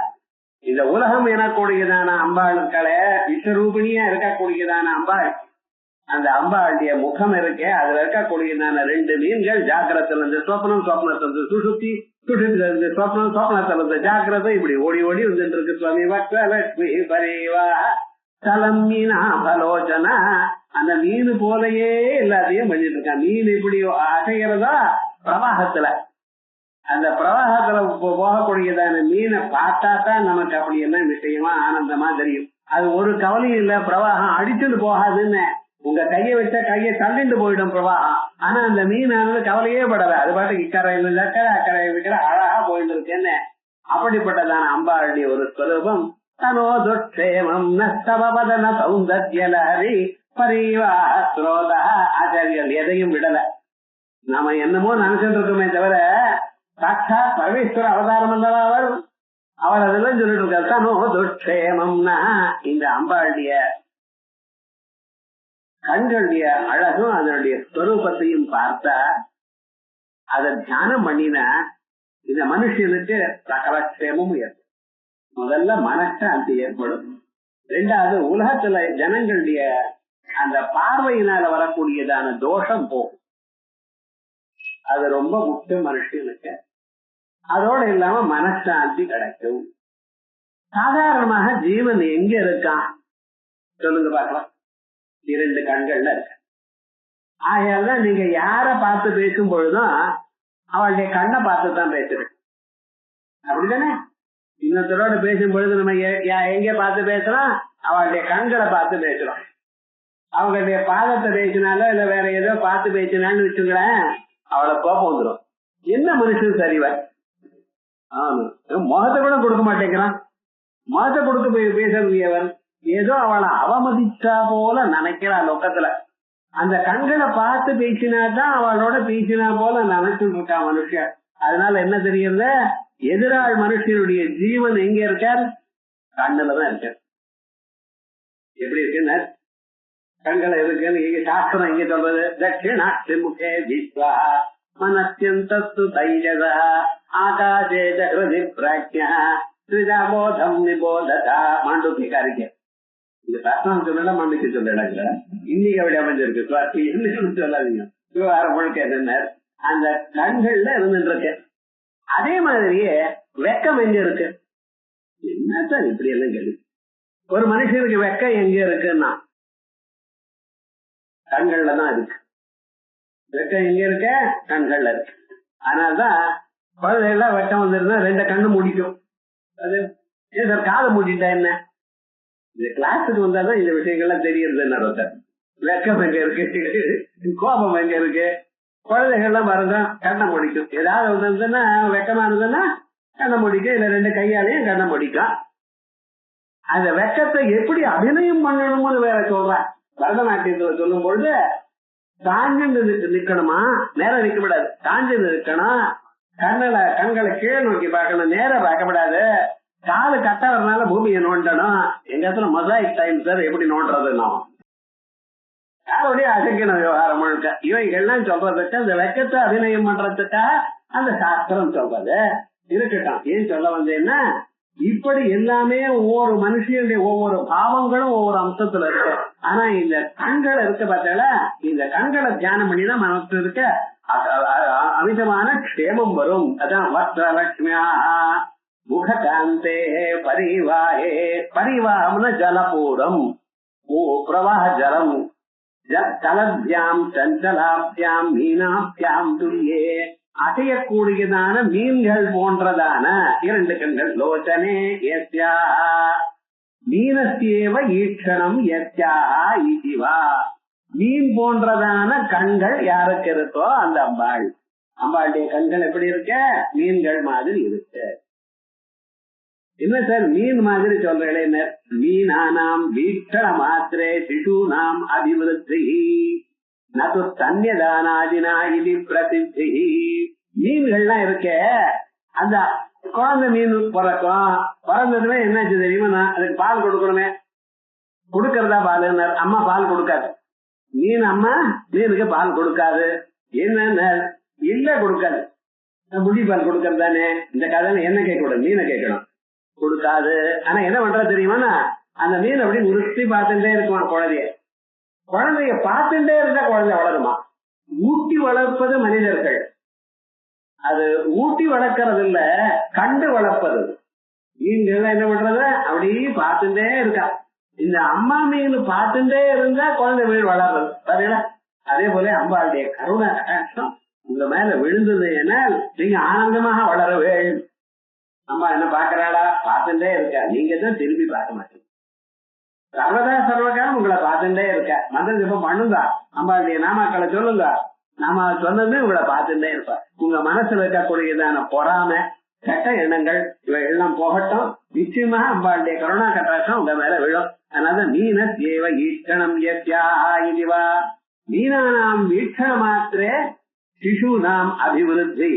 இந்த உலகம் எனக்கூடியதான அம்பாளுக்களே விஸ்வரூபிணியா இருக்கக்கூடியதான அம்பாள், அந்த அம்பாளுடைய முகம் இருக்கே, அதுல இருக்கக்கூடியதான 2 மீன்கள் ஜாகிரத்துல இருந்து சொப்னம், சொப்னத்துல இருந்து சுசுப்தி, சொப்னத்துல ஜாக்கிரதை இப்படி ஓடி ஓடி வந்துட்டு இருக்கு சுவாமி. வக்ரலட்சுமி பரேவா தலம் மீனா பலோச்சனா, அந்த மீன் போலயே எல்லாத்தையும் பண்ணிட்டு இருக்கான். மீன் இப்படி அசைகிறதா பிரவாகத்துல, அந்த பிரவாகத்துல போகக்கூடியதான மீனை பார்த்தா தான் நமக்கு அப்படி என்ன விஷயமா ஆனந்தமா தெரியும். அது ஒரு கவலையும் இல்ல, பிரவாகம் அடிச்சுட்டு போகாதுன்னு. உங்க கையை வச்சா கையை தள்ளிட்டு போயிடும் பிரவாகம். ஆனா அந்த மீனானது கவலையே படல, அது பாட்டுக்கு இக்கரையில சக்கரை அக்கறை விக்கிற அழகா போயிட்டு இருக்கேன்னு. அப்படிப்பட்டதான அம்பாளுடைய ஒரு ஸ்வரூபம். தனோதுட்சேமம் நஸ்தவதன சௌந்தர்யலஹரி பரிவாஹ ஸ்ரோதா. ஆச்சாரியர்கள் எதையும் விடல. நாம என்னமோ நினைச்சிட்டு இருக்கோமே தவிர சாட்சாத் பரமேஸ்வர அவதாரம் அல்லவா அவர் அதெல்லாம் சொல்லிட்டு இருக்காரு. தனோதுட்சேமம்னா இந்த அம்பாளுடைய கண்களுடைய அழகும் அதனுடைய ஸ்வரூபத்தையும் பார்த்தா அதை தியானம் பண்ணினா இந்த மனுஷனுக்கு சகலக்ஷேமும் ஏற்படும். முதல்ல மனசாந்தி ஏற்படும். ரெண்டாவது உலகத்துல ஜனங்களுடைய அந்த பார்வையினால வரக்கூடியதான தோஷம் போகும். அது ரொம்ப முக்கியம் மனுஷனுக்கு. அதோட இல்லாம மனசாந்தி கிடைக்கும். சாதாரணமாக ஜீவன் எங்க இருக்கான் சொல்லுங்க பாக்கலாம். 2 கண்கள்ல இருக்கு. ஆகையால்தான் நீங்க யார பார்த்து பேசும் பொழுதும் அவளுடைய கண்ணை பார்த்து தான் பேசுறேன். அப்படித்தானே? இன்னொருத்தரோட பேசும் பொழுது நம்ம எங்க பார்த்து பேசுறோம்? அவளுடைய கண்களை பார்த்து பேசுறோம். அவங்களுடைய பாதத்தை பேசினாலோ இல்ல வேற ஏதோ பார்த்து பேசினான்னு வச்சுங்களேன், அவளை கோபம் வந்துடும். என்ன மனுஷன் சரிவா? முகத்தை கூட கொடுக்க மாட்டேங்கிறான். முகத்தை கொடுக்க பேசுறவன் ஏதோ அவளை அவமதிச்சா போல நினைக்கிறான் லோக்கத்துல. அந்த கண்களை பார்த்து பேசினாதான் அவளோட பேசினா போல நினைச்சுட்டு இருக்கான் மனுஷன். அதனால என்ன தெரியுது? எதிராள் மனுஷனுடைய ஜீவன் எங்க இருக்கார்? கண்ணுலதான் இருக்கார். எப்படி இருக்குன்னு கண்களை இருக்குன்னு இங்க சாஸ்திரம் எங்க சொல்றது? தட்சிணாட்சி முகே விஸ்வா மனத்யந்தஸ்து தைஜதா ஆகாசே ஜஹ்ருதி பிரக்ஞா ஸ்ரிஜாபோதம் நிபோததா. மாண்டூக்கியக்காரிக்க இந்த சாஸ்திரம் சொல்லல, மாண்டூக்கிய சொல்லல. இன்னைக்கு அப்படி அமைஞ்சிருக்கு. சுவாசி என்ன சொல்லாதீங்க. விவகாரம் முழுக்க என்ன அந்த கண்கள்ல இருந்துட்டு இருக்கு. அதே மாதிரியே வெக்கம் எங்க இருக்கு? என்ன சார் இப்படி எல்லாம் கேள்வி. ஒரு மனுஷனுக்கு வெக்கம் எங்க இருக்குன்னா கண்கள்ல தான் இருக்கு. வெக்கம் எங்க இருக்க? கண்கள்ல இருக்கு. அதனாலதான் குழந்தைகள்லாம் வெக்கம் வந்துருந்தா 2 கண்ணு முடிக்கும். அது சார் காதை மூடிட்டா என்ன? இந்த கிளாஸுக்கு வந்தாதான் இந்த விஷயங்கள்லாம் தெரியுது. என்ன சார் வெக்கம் எங்க இருக்கு, கோபம் எங்க இருக்கு? குழந்தைகள்லாம் பாருங்க கண்ணை முடிக்கும். ஏதாவது வந்ததுன்னா வெக்கமா இருந்ததுன்னா கண்ணை முடிக்கும். இல்ல 2 கையாலையும் கண்ணை முடிக்கும். அந்த வெக்கத்தை எப்படி அபிநயம் பண்ணணும்னு வேற சொல்றேன். பரதநாட்டியத்துல சொல்லும் பொழுது தாஞ்சு நிக்கணுமா, நேரம் நிக்க கூடாது. தாஞ்சு நிக்கணும். கண்களை கீழே நோக்கி பார்க்கணும், நேரம் பார்க்கப்படாது. காலு கட்டறதுனால பூமியை நோண்டணும். எங்க இடத்துல மொசாயிக் டைம் சார் எப்படி நோண்டுறது? நான் யாரோடைய அசைக்கணும் விவகாரம் முழுக்க. இவைகள்லாம் சொல்றதுக்கு அந்த வெக்கத்தை அபிநயம் பண்றதுக்காக அந்த சாஸ்திரம் சொல்றது இருக்கட்டும். ஏன் சொல்ல வந்தேன்னா, இப்படி எல்லாமே ஒவ்வொரு மனுஷனுடைய ஒவ்வொரு பாவங்களும் ஒவ்வொரு அம்சத்துல இருக்கு. ஆனா இந்த கண்களை இருக்க பார்த்தால, இந்த கண்களை தியானம் பண்ணிதான் மனசு இருக்க அமிதமான க்ஷேமம் வரும். அதான் வக்ரலட்சுமியா முககாந்தே பரிவாஹே. பரிவாகம்னா ஜலபூரம், பிரவாக ஜலம். ஜலத்யாம் சஞ்சலாப்தியாம் மீனாப்தியாம் துல்லியே. அசையக்கூடியதான மீன்கள் போன்றதான 2 கண்கள். லோச்சனே யஸ்யா மீனஸ்யேவ ஈக்ஷணம் யஸ்யா இதிவா. மீன் போன்றதான கண்கள் யாருக்கு இருக்கோ அந்த அம்பாள். அம்பாளுடைய கண்கள் எப்படி இருக்க? மீன்கள் மாதிரி இருக்கு. என்ன சார் மீன் மாதிரி சொல்றேன்? மீனானாம் வீக்ஷண மாத்திரே சிசூனாம் அபிவிருத்தி நது தன்யதானாதினா இது பிரசித்தி. மீன்கள்லாம் இருக்க, அந்த குழந்தை மீன் பிறக்கும். பிறந்ததுமே என்னாச்சு தெரியுமா? அதுக்கு பால் கொடுக்கணுமே. கொடுக்கறதா பால்? அம்மா பால் கொடுக்காது. மீன் அம்மா மீனுக்கு பால் கொடுக்காது. என்ன இல்ல கொடுக்காது. முடி பால் கொடுக்கறது தானே. இந்த கதை என்ன கேட்கக்கூடாது, மீனை கேட்கணும். கொடுக்காது. ஆனா என்ன பண்றது தெரியுமா? அந்த மீன் அப்படி உறுத்தி பார்த்துட்டே இருக்குமா குழந்தைய. குழந்தைய பார்த்துட்டே இருந்தா குழந்தை வளருமா? ஊட்டி வளர்ப்பது மனிதர்கள். அது ஊட்டி வளர்க்கறது இல்ல, கண்டு வளர்ப்பது. மீன்கள் என்ன பண்றது, அப்படி பார்த்துட்டே இருக்கா. இந்த அம்மா மீன் பார்த்துட்டே இருந்தா குழந்தை மீன் வளர்றது பாத்தீங்களா. அதே போல அம்பாளுடைய கருணை கட்டாட்சம் உங்க மேல விழுந்தது என நீங்க ஆனந்தமாக வளரவே. அம்மா என்ன பாக்குறாளா, பார்த்துட்டே இருக்கா, நீங்க தான் திரும்பி பார்க்க மாட்டீங்க. சர்வதா சர்வகாலம் உங்களை பார்த்துட்டே இருக்க. மந்திர ஜபம் பண்ணுங்க, அம்பாளுடைய நாமாக்களை சொல்லுங்க, நாம சொன்னது உங்களை பார்த்துட்டே இருப்பா. உங்க மனசுல இருக்கக்கூடியதான பொறாம கெட்ட எண்ணங்கள் இவை எல்லாம் போகட்டும். நிச்சயமா அம்பாளுடைய கருணா கட்டாட்சம் உங்க மேல விழும். அதனால மீன தேவ ஈட்சணம் இதுவா மீனானாம் வீட்சண மாத்திரே சிசு நாம் அபிவிருத்தி.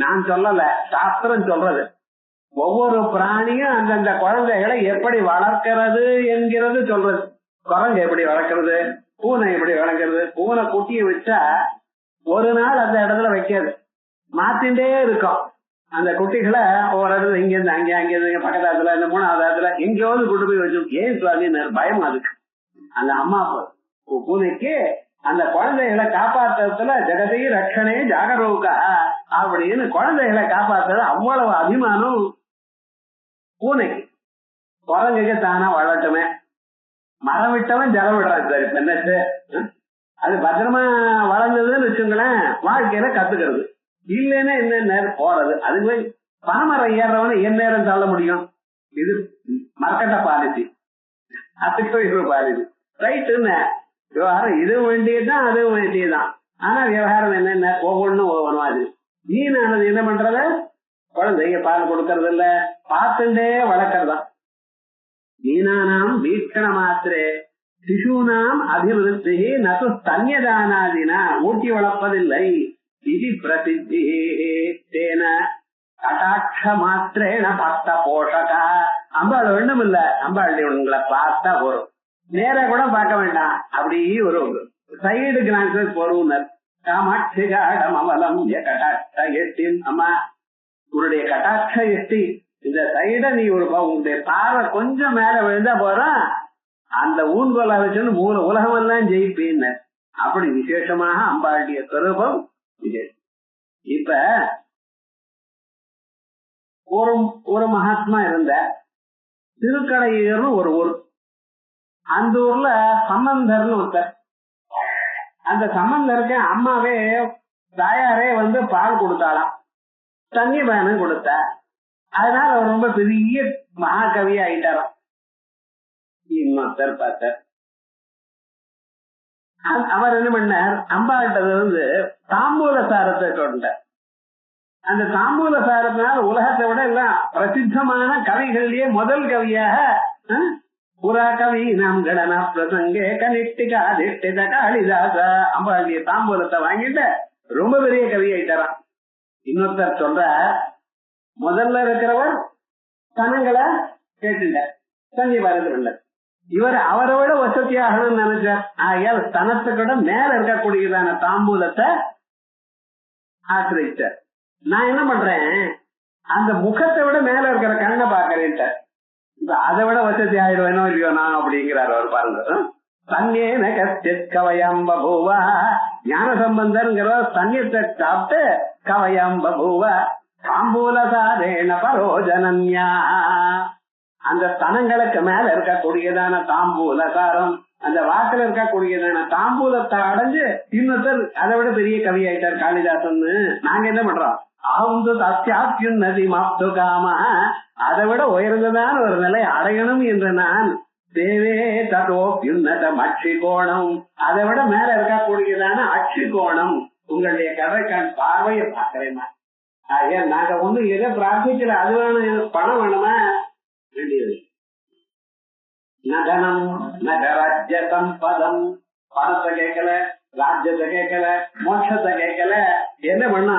நான் சொல்லல, சாஸ்திரம் சொல்றது. ஒவ்வொரு பிராணியும் அந்தந்த குழந்தைகளை எப்படி வளர்க்கிறது என்கிறது சொல்றது. குரங்கு எப்படி வளர்க்கறது, பூனை எப்படி வளர்க்கறது. பூனை குட்டியை வச்சா ஒரு நாள் அந்த இடத்துல வைக்காது, மாத்திண்டே இருக்கும். அந்த குட்டிகளை ஒவ்வொரு இடத்துல இங்க இருந்து அங்கே, அங்கே இருந்து பக்கத்துல இந்த மூணாவது இடத்துல எங்கேயாவது கூட்டு போய் வச்சு. ஏன் சுவாமி பயம் அதுக்கு. அந்த அம்மா பூனைக்கு அந்த குழந்தைகளை காப்பாற்றுறதுல ஜெகதி ரட்சணே ஜாகரூகா அப்படின்னு குழந்தைகளை காப்பாற்றுறது அவ்வளவு அபிமானம் பூனைக்கு. குரங்குக்கு தானா வளர்ட்டுமே, மரம் விட்டவன் ஜலம் விடுறான். சரி என்னச்சு, அது பத்திரமா வளர்ந்ததுன்னு வச்சுங்களேன், வாழ்க்கையில கத்துக்கிறது. இல்லைன்னா என்ன போறது. அதுவே பனைமரம் ஏறவன என் நேரம் தள்ள முடியும். இது மரக்கட்ட பாலிசி, அதுக்கு பாலிசி ரைட்டுன்னு விவகாரம். இதுவும் வேண்டியதுதான், அதுவும் வேண்டியதுதான். ஆனா விவகாரம் என்னென்ன ஒவ்வொன்னும் ஒவ்வொன்றும். அது மீனானது என்ன பண்றது, குழந்தைங்க பால் கொடுக்கறது இல்ல, பார்த்துட்டே வளர்க்கறதா. மீனானாம் வீட்சண மாத்திரே சிசூனாம் அபிவிருத்தி நது தன்யதானாதினா ஊட்டி வளர்ப்பதில்லை. இது பிரசித்தி தேன கடாட்ச மாத்திரேன பக்த போஷகா. அம்பாள் ஒண்ணும் இல்ல, அம்பாள் உங்களை பார்த்தா வரும், நேர கூட பார்க்க வேண்டாம், அப்படி ஒரு சைடு கிளான்சஸ் வருனர். காமாட்சி காடம் அமலம் கடாட்ச எட்டி. அம்மா உன்னுடைய கடாட்ச எட்டி, இந்த சைட நீ ஒரு உங்களுடைய பார்வை கொஞ்சம் மேல விழுந்தா போறோம், அந்த ஊன்கோலை வச்சுன்னு மூணு உலகம் எல்லாம் ஜெயிப்பேன்னு. அப்படி விசேஷமாக அம்பாளுடைய ஸ்வரூபம் விசேஷம். இப்ப ஒரு மகாத்மா இருந்த திருக்கடையூர்னு ஒரு ஊர். அந்த ஊர்ல சம்பந்தர்னு ஒருத்தர். அந்த சம்பந்தருக்கு அம்மாவே தாயாரே பால் கொடுத்தாளாம், தண்ணி பானம் கொடுத்த. அதனால அவர் ரொம்ப பெரிய மகாகவி ஆயிட்டாராம். இன்னொருத்தர் பார்த்தார், அவர் என்ன பண்ணார், அம்பாள்கிட்ட தாம்பூல சாரத்தை கொண்டார். அந்த தாம்பூல சாரத்தினால உலகத்தை விட எல்லாம் பிரசித்தமான கவிகள்லயே முதல் கவியாக புறா கவி நாம் கடனா பிரசங்கே கனிஷ்டிகா திஷ்டித காளிதாச அம்பாளுடைய தாம்பூலத்தை வாங்கிட்டு ரொம்ப பெரிய கவி ஆயிட்டாராம். இன்னொருத்தர் சொல்ற, முதல்ல இருக்கிறவர் தனங்களை கேட்டுங்க, தண்ணி பாரதில்லை. இவர் அவரை விட வசதியாகணும்னு நினைச்சார். ஆகையால் தனத்துக்கூட மேல இருக்கக்கூடியதான தாம்பூலத்தை ஆசிரிச்சார். நான் என்ன பண்றேன், அந்த முகத்தை விட மேல இருக்கிற கண்ணை பாக்கிறேன், இப்ப அதை விட வசதி ஆயிடுவேனோ இல்லையோ நான் அப்படிங்கிறார் அவர். பாருங்க, தன்யேன கவயம் பபூவா. ஞான சம்பந்தர்ங்கிற தன்யத்தை சாப்பிட்டு கவயம் பபூவா தாம்பூலசாரேன பரோஜனன்யா. அந்த தனங்களுக்கு மேல இருக்கக்கூடியதான தாம்பூலசாரம், அந்த வாக்குல இருக்கக்கூடியதான தாம்பூலத்தை அடைஞ்சு இன்னொருத்தர் அதை விட பெரிய கவி ஆயிட்டார் காளிதாசன். நாங்க என்ன பண்றோம், அத்தியாத்யுன்னதி மாப்து காம, அதை விட உயர்ந்ததான ஒரு நிலை அடையணும் என்று நான் தேவே ததோப்யுன்னத அட்சி கோணம், அதை விட மேல இருக்கக்கூடியதான அட்சி கோணம் உங்களுடைய கதைக்கான பார்வையை பாக்குறேன். ஐயா நாங்க ஒண்ணு எதை பிரார்த்திக்கல, அது வேணும், பணம் வேணுமா வேண்டியது. நகனம் நகராஜ்ய சம்பதம், பணத்தை கேட்கல, ராஜ்யத்தை கேட்கல, மோட்சத்தை கேட்கல. என்ன பண்ணா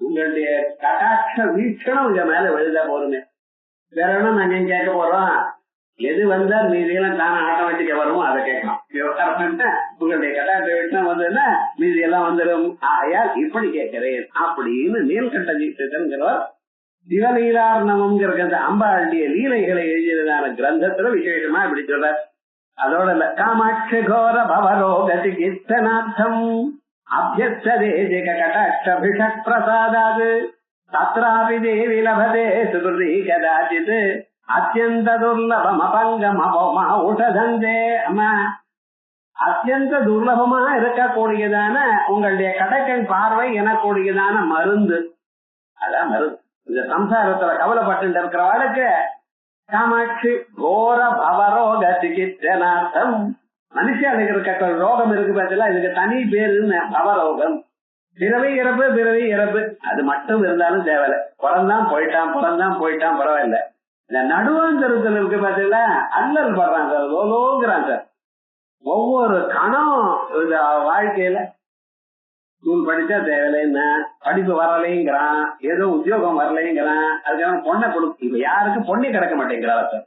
உங்களுடைய கட்டாட்ச வீட்சணம் இங்க மேல விழுத போருமே. வேற என்ன நாங்க கேட்க போறோம், எது வந்தா மீதியெல்லாம் தானே ஆட்டோமேட்டிக்கா வருமோ அதை கேட்கலாம். உங்களுடைய கட்டாட்ச வீட்சணம் வந்ததுன்னா மீதி எல்லாம் வந்துடும். ஆயால் இப்படி கேட்கிறேன் அப்படின்னு நீல்கண்ட தீட்சிதர்ங்கிறவர் சிவலீலார்ணவம்ங்கிற அந்த அம்பாளுடைய லீலைகளை எழுதியதான கிரந்தத்துல விசேஷமா இப்படி சொல்ற. அதோட இல்ல, காமாட்சி கோர பவரோக சிகிச்சனார்த்தம், அபியஸ்தேஜிக கடாட்சபிஷ பிரசாதாது தத்ராபி தேவி லபதே சுகிருதி கதாச்சித் அத்தியந்த துர்லபம் அபங்கமபமா உஷதந்தே. அம்மா, அத்தியந்த துர்லபமா இருக்கக்கூடியதான உங்களுடைய கடைக்கண் பார்வை எனக்கூடியதான மருந்து. அதான் மருந்து. இந்த சம்சாரத்துல கவலைப்பட்டு இருக்கிறவாளுக்கு காமாட்சி கோர பவரோக சிகிச்சனார்த்தம். மனுஷனுக்கு இருக்க ரோகம் இருக்கு பார்த்தீங்களா, இதுக்கு தனி பேருன்னு பவரோகம். பிறவி இறப்பு பிறவி இறப்பு அது மட்டும் இருந்தாலும் தேவையில்லை. பிறந்தான் போயிட்டான் பரவாயில்ல. இந்த நடுவாந்தரத்துல இருக்கு பார்த்தீங்களா, அல்லல் படுறான் சார், லோலோங்கிறான் சார். ஒவ்வொரு கணம் வாழ்க்கையில ஸ்கூல் படிச்சா தேவையில்லைன்னா, படிப்பு வரலைங்கிறான், ஏதோ உத்தியோகம் வரலைங்கிறான், அதுக்கான பொண்ணை கொடுக்கு. இப்ப யாருக்கும் பொண்ணே கிடைக்க மாட்டேங்கிறான் சார்.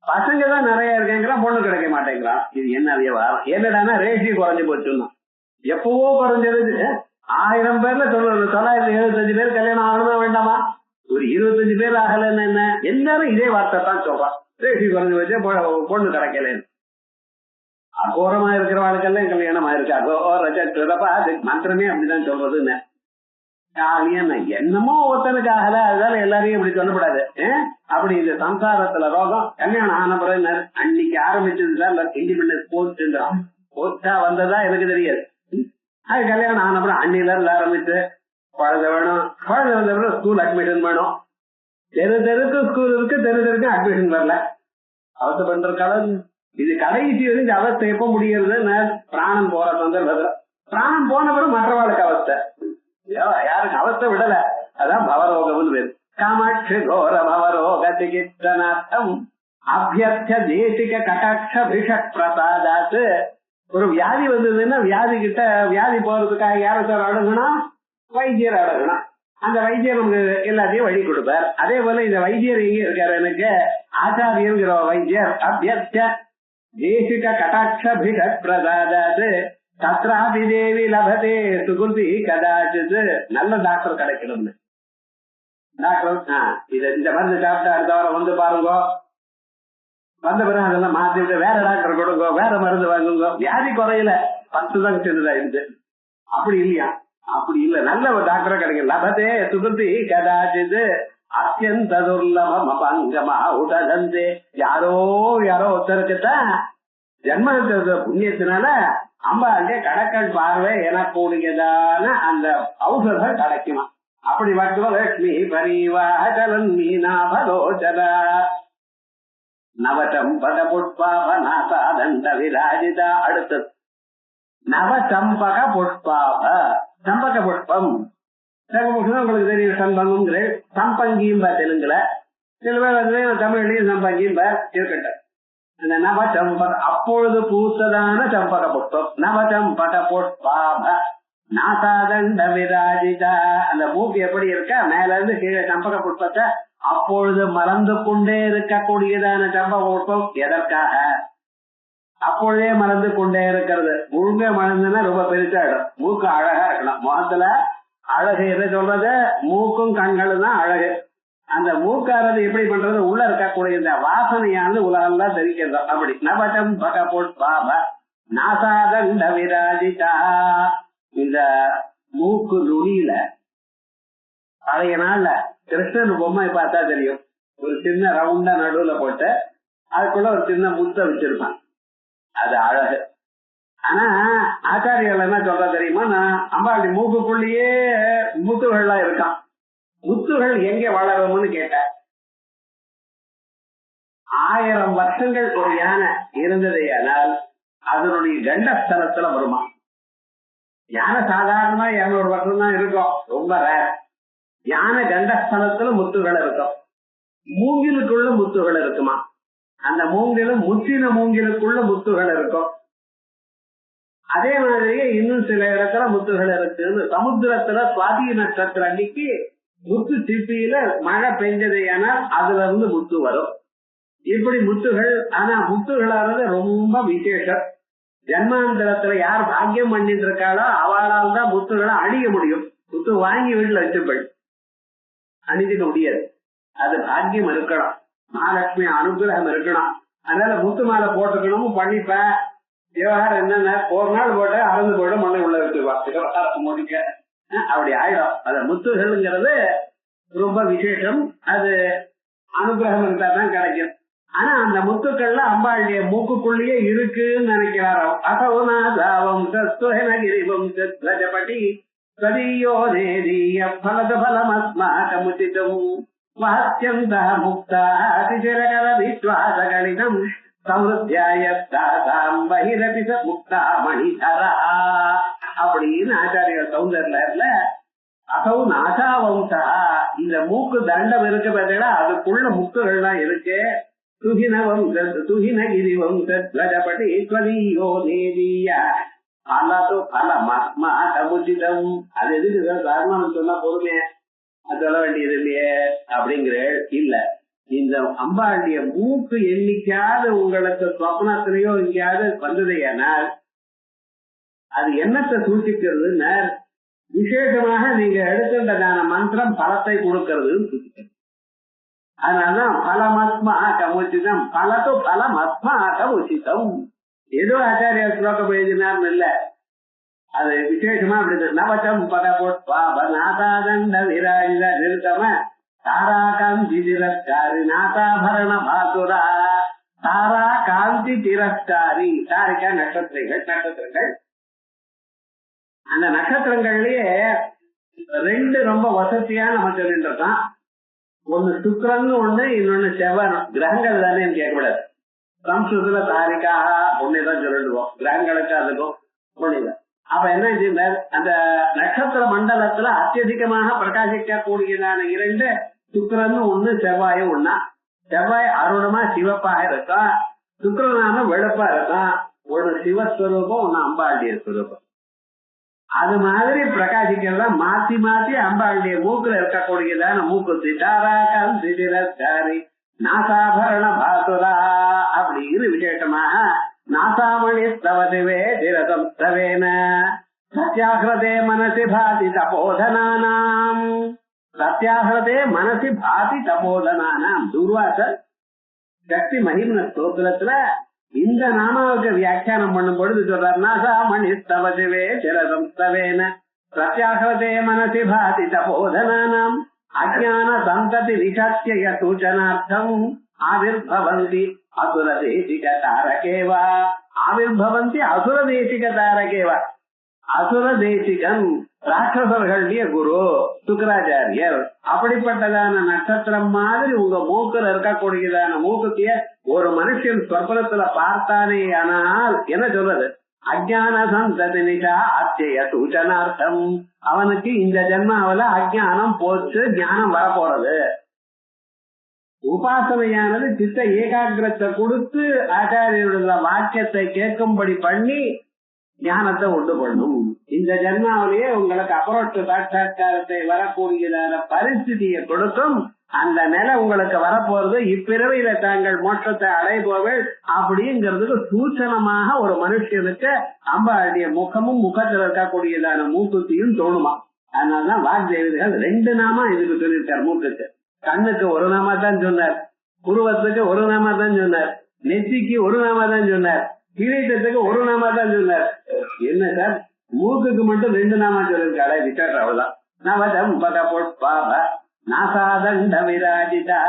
பசங்க தான் நிறைய இருக்கேங்கிறான், பொண்ணு கிடைக்க மாட்டேங்கிறான். இது என்ன வியாபாரம்? என்னடானா ரேஷியோ குறைஞ்சு போச்சுன்னா, எப்பவோ குறைஞ்சது 1000 பேர்ல 975 பேர் கல்யாணம் ஆகணுமா வேண்டாமா? ஒரு 25 பேர் ஆகலன்னு என்ன? எல்லாரும் இதே வார்த்தை தான் சொல்றான், ரேஷியோ குறைஞ்சு வச்சு பொண்ணு கிடைக்கலன்னு. அகோரமா இருக்கிறவாளுக்கெல்லாம் கல்யாணம் ஆயிருக்கு. அகோரப்பா அது மந்திரமே அப்படிதான் சொல்றதுன்னு. என்னமோ ஒருத்தனுக்கு ஆகல, அதனால எல்லாரையும் இப்படி சொல்லக்கூடாது. அப்படி இந்த சம்சாரத்துல ரோகம் கல்யாணம் ஆன பிறகு அன்னைக்கு ஆரம்பிச்சது சார் இண்டிபெண்டன்ஸ் போஸ்ட்ன்றான். போஸ்டா வந்ததா எனக்கு தெரியாது. அது கல்யாணம் ஆன பிறகு அன்னில இருந்து ஆரம்பிச்சு குழந்தை வேணும், குழந்தை வந்த பிறகு ஸ்கூல் அட்மிஷன் வேணும். தெருக்கு ஸ்கூல் இருக்கு, தெருக்கு அட்மிஷன் வரல. அவசர பண்ற காலம் இது. கடைசி வந்து இந்த அவஸ்தை எப்ப முடிகிறது? பிராணம் போற சந்தர்ப்பத்துல. பிராணம் போன பிறகு மற்றவாளுக்கு அவஸ்தை, யாருக்கு அவஸ்தை விடல. அதான் பவரோகம்னு பேரு. காமாட்சி கோர பவரோக சிகிச்சனார்த்தம் அபியர்த்த தேசிக கடாட்சபிஷ பிரசாதாத்து. ஒரு வியாதி வந்ததுன்னா வியாதி கிட்ட வியாதி போறதுக்காக யார சார் அடங்கணும்? வைத்தியர் அடங்கணும். அந்த வைத்தியர் நமக்கு எல்லாத்தையும் வழி கொடுப்பார். அதே போல இந்த வைத்தியர் எங்க இருக்காரு? எனக்கு ஆச்சாரியங்கிற வைத்தியர். அபியர்த்த தேசிக கடாட்சபிஷ பிரசாதாத்து தத்ராபி தேவி லபதே சுகிருதி கதாச்சித். நல்ல டாக்டர் கிடைக்கணும். டாக்டர் இந்த மருந்து சாப்பிட்டா அடுத்த வாரம் வந்து பாருங்க, வந்த பிறகு அதெல்லாம் மாத்தி விட்டு வேற டாக்டர் கொடுங்க, வேற மருந்து வாங்குங்க. வியாதி குறையில 10 தான் சேர்ந்ததா இருந்து. அப்படி இல்லையா? அப்படி இல்ல, நல்ல ஒரு டாக்டரா கிடைக்கும். லபதே சுகிருதி கதாச்சித் அத்தியந்த துர்லபம் அபங்கமா உடதந்தே. யாரோ ஒருத்தருக்குத்தான் ஜன்ம புண்ணியத்தினால அம்பாளுடைய கடற்கண் பார்வை எனக்கூடியதான அந்த ஔஷதம் கிடைக்குமா. அப்படி லட்சுமி பரிவாச்சலன் மீனாபலோச்சதா நவசம்பக புஷ்பாப நாசாதண்ட விராஜிதா. அடுத்தது நவசம்பக புஷ்பாப. சம்பக புஷ்பம் உங்களுக்கு தெரியும். சம்பகம்ங்கிற சம்பங்கியும் தெலுங்குல, சில பேர் வந்து தமிழ்லயும் சம்பங்கியும் இருக்கட்டும். அந்த நவசம்பக அப்பொழுது பூத்ததான சம்பக புஷ்பம். நவசம்பக புஷ்பாப நாசாதண்ட விராஜிதா. அந்த மூக்கு எப்படி இருக்கா, மேல இருந்து கீழே சம்பக புஷ்பத்தை அப்பொழுது மறந்து கொண்டே இருக்கக்கூடியதான சம்பக புஷ்பம். எதற்காக? அப்பொழுதே மறந்து கொண்டே இருக்கிறது. முழுங்க மறந்துன்னா ரொம்ப பெருசாயிடும். மூக்கு அழகா இருக்கணும். முகத்துல அழகு எதை சொல்றது? மூக்கும் கண்களும் தான் அழகு. அந்த மூக்காரது எப்படி பண்றது? உள்ள இருக்கக்கூடிய இந்த வாசனையானது உலகம் தான் தெரிவிக்கிறது. அப்படி நவசம்பக புஷ்பாப நாசாதண்ட விராஜிதா. இந்த மூக்கு நுனியில பழைய நாள்ல கிருஷ்ணன் பொம்மை பார்த்தா தெரியும். ஒரு சின்ன ரவுண்டா நடுவுல போட்டு அதுக்குள்ள ஒரு சின்ன முத்த வச்சிருப்பான். அது அழகு. ஆனா ஆச்சாரியர்கள் என்ன சொல்ற தெரியுமா? நான் அம்பாளுடைய மூக்குக்குள்ளேயே முத்துகள்லாம் இருக்கான். முத்துகள் எங்க வளரும்னு கேட்ட 1000 வருஷங்கள் ஒரு யானை இருந்ததையானால் அதனுடைய கண்டஸ்தலத்துல வருமா. யானை சாதாரணமா 200 வருஷம் தான் இருக்கும், ரொம்ப ரேர். யானை கண்டஸ்தலத்துல முத்துகள் இருக்கும். மூங்கிலுக்குள்ள முத்துகள் இருக்குமா. அந்த மூங்கிலும் முற்றின மூங்கிலுக்குள்ள முத்துகள் இருக்கும். அதே மாதிரியே இன்னும் சில இடத்துல முத்துகள் இருக்குன்னு. சமுத்திரத்துல சுவாதி நட்சத்திரம் அன்னைக்கு முத்து சிப்பியில மழை பெஞ்சதையானால் அதுல இருந்து முத்து வரும். இப்படி முத்துகள். ஆனா முத்துகளானது ரொம்ப விசேஷம். ஜன்மாந்திரத்துல யார் பாக்கியம் பண்ணிட்டு இருக்காளோ அவளால் தான் முத்துகளை அணிய முடியும். முத்து வாங்கி வீட்டுல வச்சுப்பள் அணிஞ்சிக்க முடியாது. அது பாக்கியம் இருக்கணும், மகாலட்சுமி அனுகிரகம் இருக்கணும். அதனால முத்து மாலை போட்டுக்கணும் பண்ணிப்ப. விவகாரம் என்னன்னா ஒரு நாள் போட்ட அறந்து போயிட மண்ணை உள்ள வச்சுருவா முடிக்க அப்படி ஆயிடும். அத முத்துகள்ங்கிறது ரொம்ப விசேஷம். அது அனுகிரகம் இருந்தா தான் கிடைக்கும். ஆனா அந்த முத்துக்கள்ல அம்பாளுடைய மூக்குக்குள்ளேயே இருக்குன்னு நினைக்கிறாரோ. அசௌநாதாவம் சத்வஹனகிரிவம் சத்வஜபடி ஸ்வதீயோ நேதீய பலத பலமஸ்மாகமுச்சிதம் வாத்யந்த முக்தா அதிசிரகர விஸ்வாசகணிதம் சம்ருத்தியாயத்தாம் பகிரபிச முக்தா மணிதரா அப்படின்னு ஆச்சாரிய சௌந்தர்ல அசௌ நாசாவம்சா இந்த மூக்கு தண்டம் இருக்கு பார்த்தீங்களா, அதுக்குள்ள முக்குகள்லாம் இருக்கு. துகினகிரிவம் சத்வஜபடி ஸ்வதீயோ நேதீய பலது பலமஸ்மாகமுச்சிதம். அது எதுக்கு காரணம் சொன்னா பொறுமைய சொல்ல வேண்டியது இல்லையே அப்படிங்கிற இல்ல. இந்த அம்பாளுடைய மூக்கு என்னைக்காவது உங்களுக்கு சொப்னத்திலேயோ எங்கேயாவது வந்ததையானால் அது என்னத்தை சூச்சிக்கிறதுன்னு விசேஷமாக நீங்க எடுத்துட்டதான மந்திரம் பலத்தை கொடுக்கறதுன்னு சூச்சிக்கிறது. அதனாலதான் பலமஸ்மாக உச்சிதம் பலத்து பலமஸ்மாக உச்சிதம். ஏதோ ஆச்சாரிய ஸ்லோகம் எழுதினார்னு இல்ல, அது விசேஷமா அப்படி நவச்சம் பதநாதாதண்ட விராஜித நிறுத்தம தாரா காந்தி திரஸ்காரி நாதாபரண பாசுரா தாரா காந்தி திரஸ்காரி. தாரிக்கா நட்சத்திரங்கள் அந்த நட்சத்திரங்கள்லயே ரெண்டு ரொம்ப வசதியா நம்ம சொல்லிட்டு இருக்கோம். ஒண்ணு சுக்கிரன் ஒண்ணு, இன்னொன்னு செவ்வாய். கிரகங்கள் தானே கேட்கக்கூடாது. சம்ஸ்கிருதத்துல தாரிக்காக ஒண்ணுதான் சொல்லிடுவோம், கிரகங்களுக்கு அதுக்கும் ஒண்ணுதான். அப்ப என்ன செய்தார், அந்த நட்சத்திர மண்டலத்துல அத்தியதிகமாக பிரகாசிக்க கூடியதான இரண்டு சுக்கிரன் ஒண்ணு, செவ்வாயும் ஒண்ணா. செவ்வாய் அருணமா சிவப்பாக இருக்கும், சுக்கிரனான வெளுப்பா இருக்கும். ஒண்ணு சிவஸ்வரூபம், ஒண்ணு அம்பாளுடைய ஸ்வரூபம். அது மாதிரி பிரகாசிக்கிறதா மாத்தி மாத்தி அம்பாளுடைய மூக்குல இருக்கக்கூடியதான மூக்கு சிதாராகம் சிதிரஸ்காரி நாசாபரண பாசுரா அப்படின்னு விசேஷமாக நாசாமணி ஸ்தவதிவே திரதம் ஸ்தவேன சத்யாகிருதே மனசி பாதி தபோதனானாம். சத்யாகிருதே மனசி பாதி தபோதனானாம். துர்வாசர் சக்தி மகிம்ன ஸ்தோத்திரத்துல இந்த நாமாவுக்கு வியாக்கியானம் பண்ணும் பொழுது சொல்றார், நாசாமணி ஸ்தவதிவே திரதம் ஸ்தவேன சத்யாகிருதே மனசி பாதி தபோதனானாம் அஜ்ஞான சந்ததி விசத்திய சூச்சனார்த்தம் ஆவிர்பவந்தி அசுர தேசிக தாரகேவா. ஆவிர்பவந்தி அசுர தேசிக தாரகேவா. அசுர தேசிகன் ராட்சசர்களுடைய குரு சுக்கராச்சாரியர். அப்படிப்பட்டதான நட்சத்திரம் மாதிரி உங்க மூக்குல இருக்கக்கூடியதான மூக்குத்திய ஒரு மனுஷன் சொற்பனத்துல பார்த்தானே ஆனால் என்ன சொல்றது, அஜ்ஞான சந்ததி நிஷா அத்திய சூச்சனார்த்தம். அவனுக்கு இந்த ஜென்மாவில அஜ்ஞானம் போச்சு, ஞானம் வரப்போறது. உபாசனையானது சித்த ஏகாகிரத்தை கொடுத்து ஆச்சாரியருடைய வாக்கியத்தை கேட்கும்படி பண்ணி ஞானத்தை உண்டு பண்ணும். இந்த ஜென்மாவிலேயே உங்களுக்கு அபரோட்ச சாட்சா்காரத்தை வரக்கூடியதான பரிஸ்திதியை கொடுக்கும். அந்த நிலை உங்களுக்கு வரப்போறது. இப்பிறவையில தாங்கள் மோட்சத்தை அடைபோவள் அப்படிங்கிறதுக்கு சூச்சனமாக ஒரு மனுஷனுக்கு அம்பாளுடைய முகமும் முகத்தில் இருக்கக்கூடியதான மூக்குத்தியும் தோணுமா. அதனாலதான் வாக்தேவதைகள் ரெண்டு நாமா இதுக்கு சொல்லியிருக்கார். மூக்குக்கு, கண்ணுக்கு ஒரு நாமா தான் சொன்னார், புருவத்துக்கு ஒரு நாமா தான் சொன்னார், நெத்திக்கு ஒரு நாமா தான் சொன்னார், கிரீட்டத்துக்கு ஒரு நாமா தான் சொன்னார். என்ன சார் மூக்குக்கு மட்டும் ரெண்டு நாமா சொல்லிருக்காளே விசார. அவ்வளவுதான். நவதம் பக பொற்பாப நாசாதண்ட விராஜிதா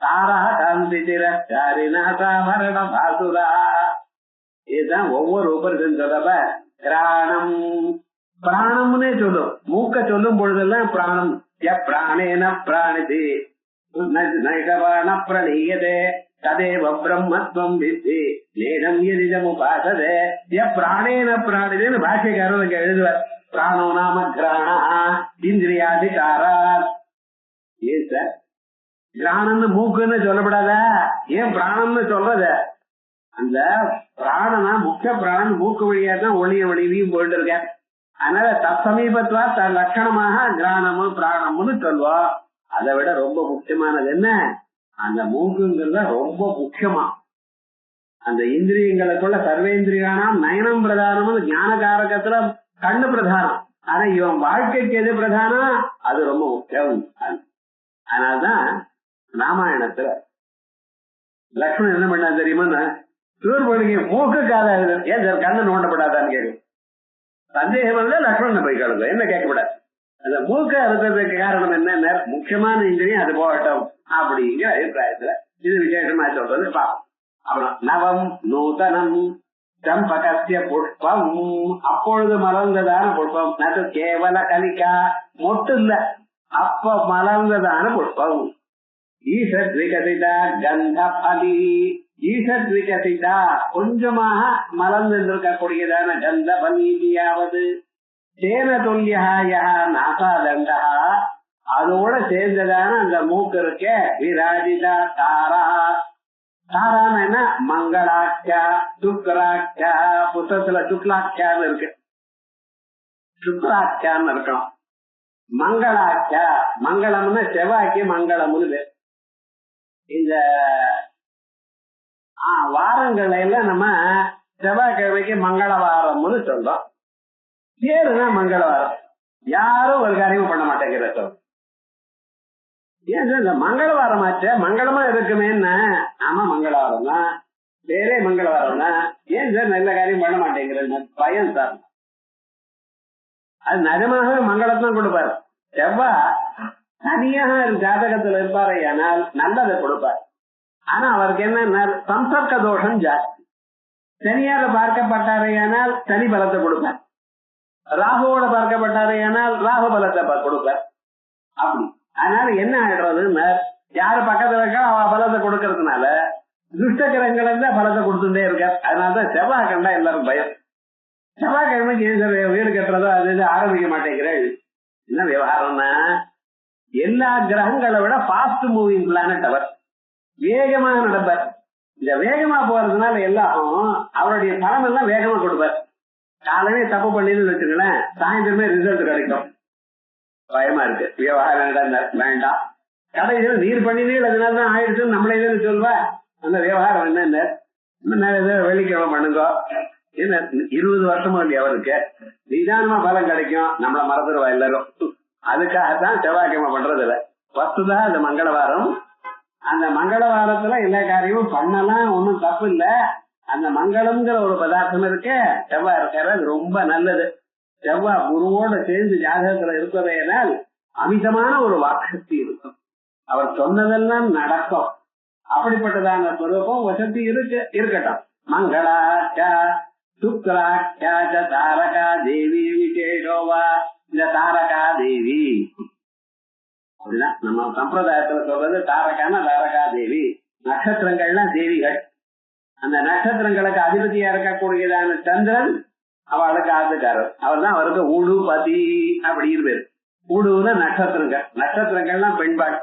தாரா காந்தி திரஸ்காரி நாசாபரண பாசுரா. இதுதான் ஒவ்வொரு உபரிசன் சொல்றப்ப கிராணம் பிராணம்னே சொல்லும். மூக்க சொல்லும் பொழுதெல்லாம் பிராணம் பிராணேன பிராணிதி நைகவான பிரணீயதே ததேவ பிரம்மத்வம் வித்தி நேனம் எதிதமுபாசதே பிராணேன பிராணிதேன்னு பாஷ்யக்காரருக்கு எழுதுவார். பிராணோ நாம கிராணா இந்திரியாதிகாரா. ஏன் சார் கிராணம்னு மூக்குன்னு சொல்லப்படாத, ஏன் பிராணம்னு சொல்றத? அந்த பிராணனா முக்கிய பிராணன் மூக்கு வழியா தான் ஒளியும் போயிட்டு இருக்க. அதனால தற்சமீபத்துவா தன் லட்சணமாக கிராணமும் பிராணம்னு சொல்லுவோம். அதை விட ரொம்ப முக்கியமானது என்ன, அந்த மூக்குங்கிறத ரொம்ப முக்கியமா. அந்த இந்திரியங்களுக்குள்ள சர்வேந்திரியானாம் நயனம் பிரதானம் ஞான காரகத்துல கண்ணு பிரதானம். ஆனா இவன் வாழ்க்கைக்கு எது பிரதானம், அது ரொம்ப முக்கியம். அதனால்தான் ராமாயணத்துல லக்ஷ்மணன் என்ன பண்ணா தெரியுமா, சூர்பனுக்கு மூக்கு காதாது, ஏன் சார் கண்ணு நோண்டப்படாதான்னு கேட்கும். சந்தேகம் வந்து லக்ஷ்மணன் போய் கேளுங்க, என்ன கேட்கக்கூடாது. அந்த மூக்க அறுத்ததுக்கு காரணம் என்ன, முக்கியமான இந்திரியம் அது போகட்டும் அப்படிங்கிற அபிப்பிராயத்துல இது விசேஷமா சொல்றது பாப்போம். அப்புறம் நவம் நூதனம் சம்பகத்திய புஷ்பம், அப்பொழுது மலர்ந்ததான புஷ்பம். அது கேவல கலிக்கா, மொட்டு இல்ல, அப்ப மலர்ந்ததான புஷ்பம். ஈசத் விகசிதா கந்த பலி, ஈசத் விகசிதா கொஞ்சமாக மலர்ந்திருக்கக்கூடியதான கந்த பலியாவது சேன துல்லியா நாசாதண்டா, அதோட சேர்ந்ததான அந்த மூக்கு இருக்க விராஜிதா தாரா. தாரான என்ன, மங்களாக்கியா சுக்ராக்கியா, புத்தகத்துல சுக்லாக்கியான்னு இருக்கு, சுக்ராக்கியான்னு இருக்கணும். மங்களாக்கியா, மங்களம்னு செவ்வாய்க்கு மங்களம்னு. இந்த வாரங்கள்ல எல்லாம் நம்ம செவ்வாய்க்கிழமைக்கு மங்களவாரம்னு சொல்றோம். பேருனா மங்களவாரம், யாரும் ஒரு காரியமும் பண்ண மாட்டேங்கிற. ஏன் இந்த மங்களவாரம் ஆச்ச மங்களமா இருக்குமேன்னா, ஆமா மங்களவாரம் தான், பேரே மங்களவாரம் தான், ஏன் சார் நல்ல காரியம் பண்ண மாட்டேங்கிறது பயம் சார். அது நிஜமாகவே மங்களத்தான் கொடுப்பாரு. செவ்வாய் தனியாக ஜாதகத்துல இருப்பாரு, ஆனால் நல்லதை கொடுப்பார். ஆனா அவருக்கு என்ன சம்சர்க்க தோஷம் ஜாஸ்தி. சனியாக பார்க்கப்பட்டாரே ஆனால் சனி பலத்தை கொடுப்பார், ராகுவோட பார்க்கப்பட்டாரே ஆனால் ராகு பலத்தை கொடுப்பார். அப்படி அதனால என்ன ஆயிடுறதுன்னு, யாரு பக்கத்துல இருக்கா அவ பலத்தை கொடுக்கறதுனால துஷ்ட கிரகங்கள் இருந்தா பலத்தை கொடுத்துட்டே இருக்கார். அதனாலதான் செவ்வாய் கண்டா எல்லாரும் பயம். செவ்வாய்க்கிழமைக்கு வீடு கட்டுறதோ அது இது ஆரம்பிக்க மாட்டேங்கிறேன். என்ன விவகாரம்னா, எல்லா கிரகங்களை விட ஃபாஸ்ட் மூவிங் பிளானட் அவர், வேகமாக நடப்பார். இந்த வேகமா போறதுனால எல்லாரும் அவருடைய பலம் எல்லாம் வேகமா கொடுப்பார். காலமே தப்பு பண்ணின்னு வச்சுங்களேன், சாயந்தரமே ரிசல்ட் கிடைக்கும். பயமா இருக்கு விவகாரம் வேண்டாம், கடைசியில் நீர் பண்ணினீர்கள் அதனாலதான் ஆயிடுச்சுன்னு நம்மளே இதுன்னு சொல்வா. அந்த விவகாரம் என்ன வெள்ளிக்கிழமை பண்ணுங்க, என்ன 20 வருஷமும் இல்லையா அவருக்கு, நிதானமா பலம் கிடைக்கும், நம்மள மறந்துடுவா எல்லாரும். அதுக்காகத்தான் செவ்வாய்க்கிழமை பண்றது இல்ல. பத்துதான் அந்த மங்களவாரம். அந்த மங்களவாரத்துல எல்லா காரியமும் பண்ணலாம், ஒன்னும் தப்பு இல்ல. அந்த மங்களம்ங்கிற ஒரு பதார்த்தம் இருக்க செவ்வாய் இருக்காரு, அது ரொம்ப நல்லது. செவ்வாய் குருவோட சேர்ந்து ஜாதகத்துல இருப்பதையினால் அமிதமான ஒரு வாக்குசக்தி இருக்கும், அவர் சொன்னதெல்லாம் நடக்கும். அப்படிப்பட்டதான ஸ்வரூபம் வசதி இருக்கட்டும். மங்களாச்சா சுக்ராச்சா தாரகா தேவி விசேஷோவா, இந்த தாரகா தேவி அப்படிதான் நம்ம சம்பிரதாயத்துல சொல்றது. தாரகான தாரகா தேவி, நட்சத்திரங்கள்லாம் தேவிகள். அந்த நட்சத்திரங்களுக்கு அதிபதியா இருக்கக்கூடியதான சந்திரன் அவளுக்கு ஆத்துக்காரர், அவர் தான் அவருக்கு ஊடுபதி அப்படின்னு பேரு. ஊடுன நட்சத்திரங்கள், நட்சத்திரங்கள்லாம் பெண்பாள்.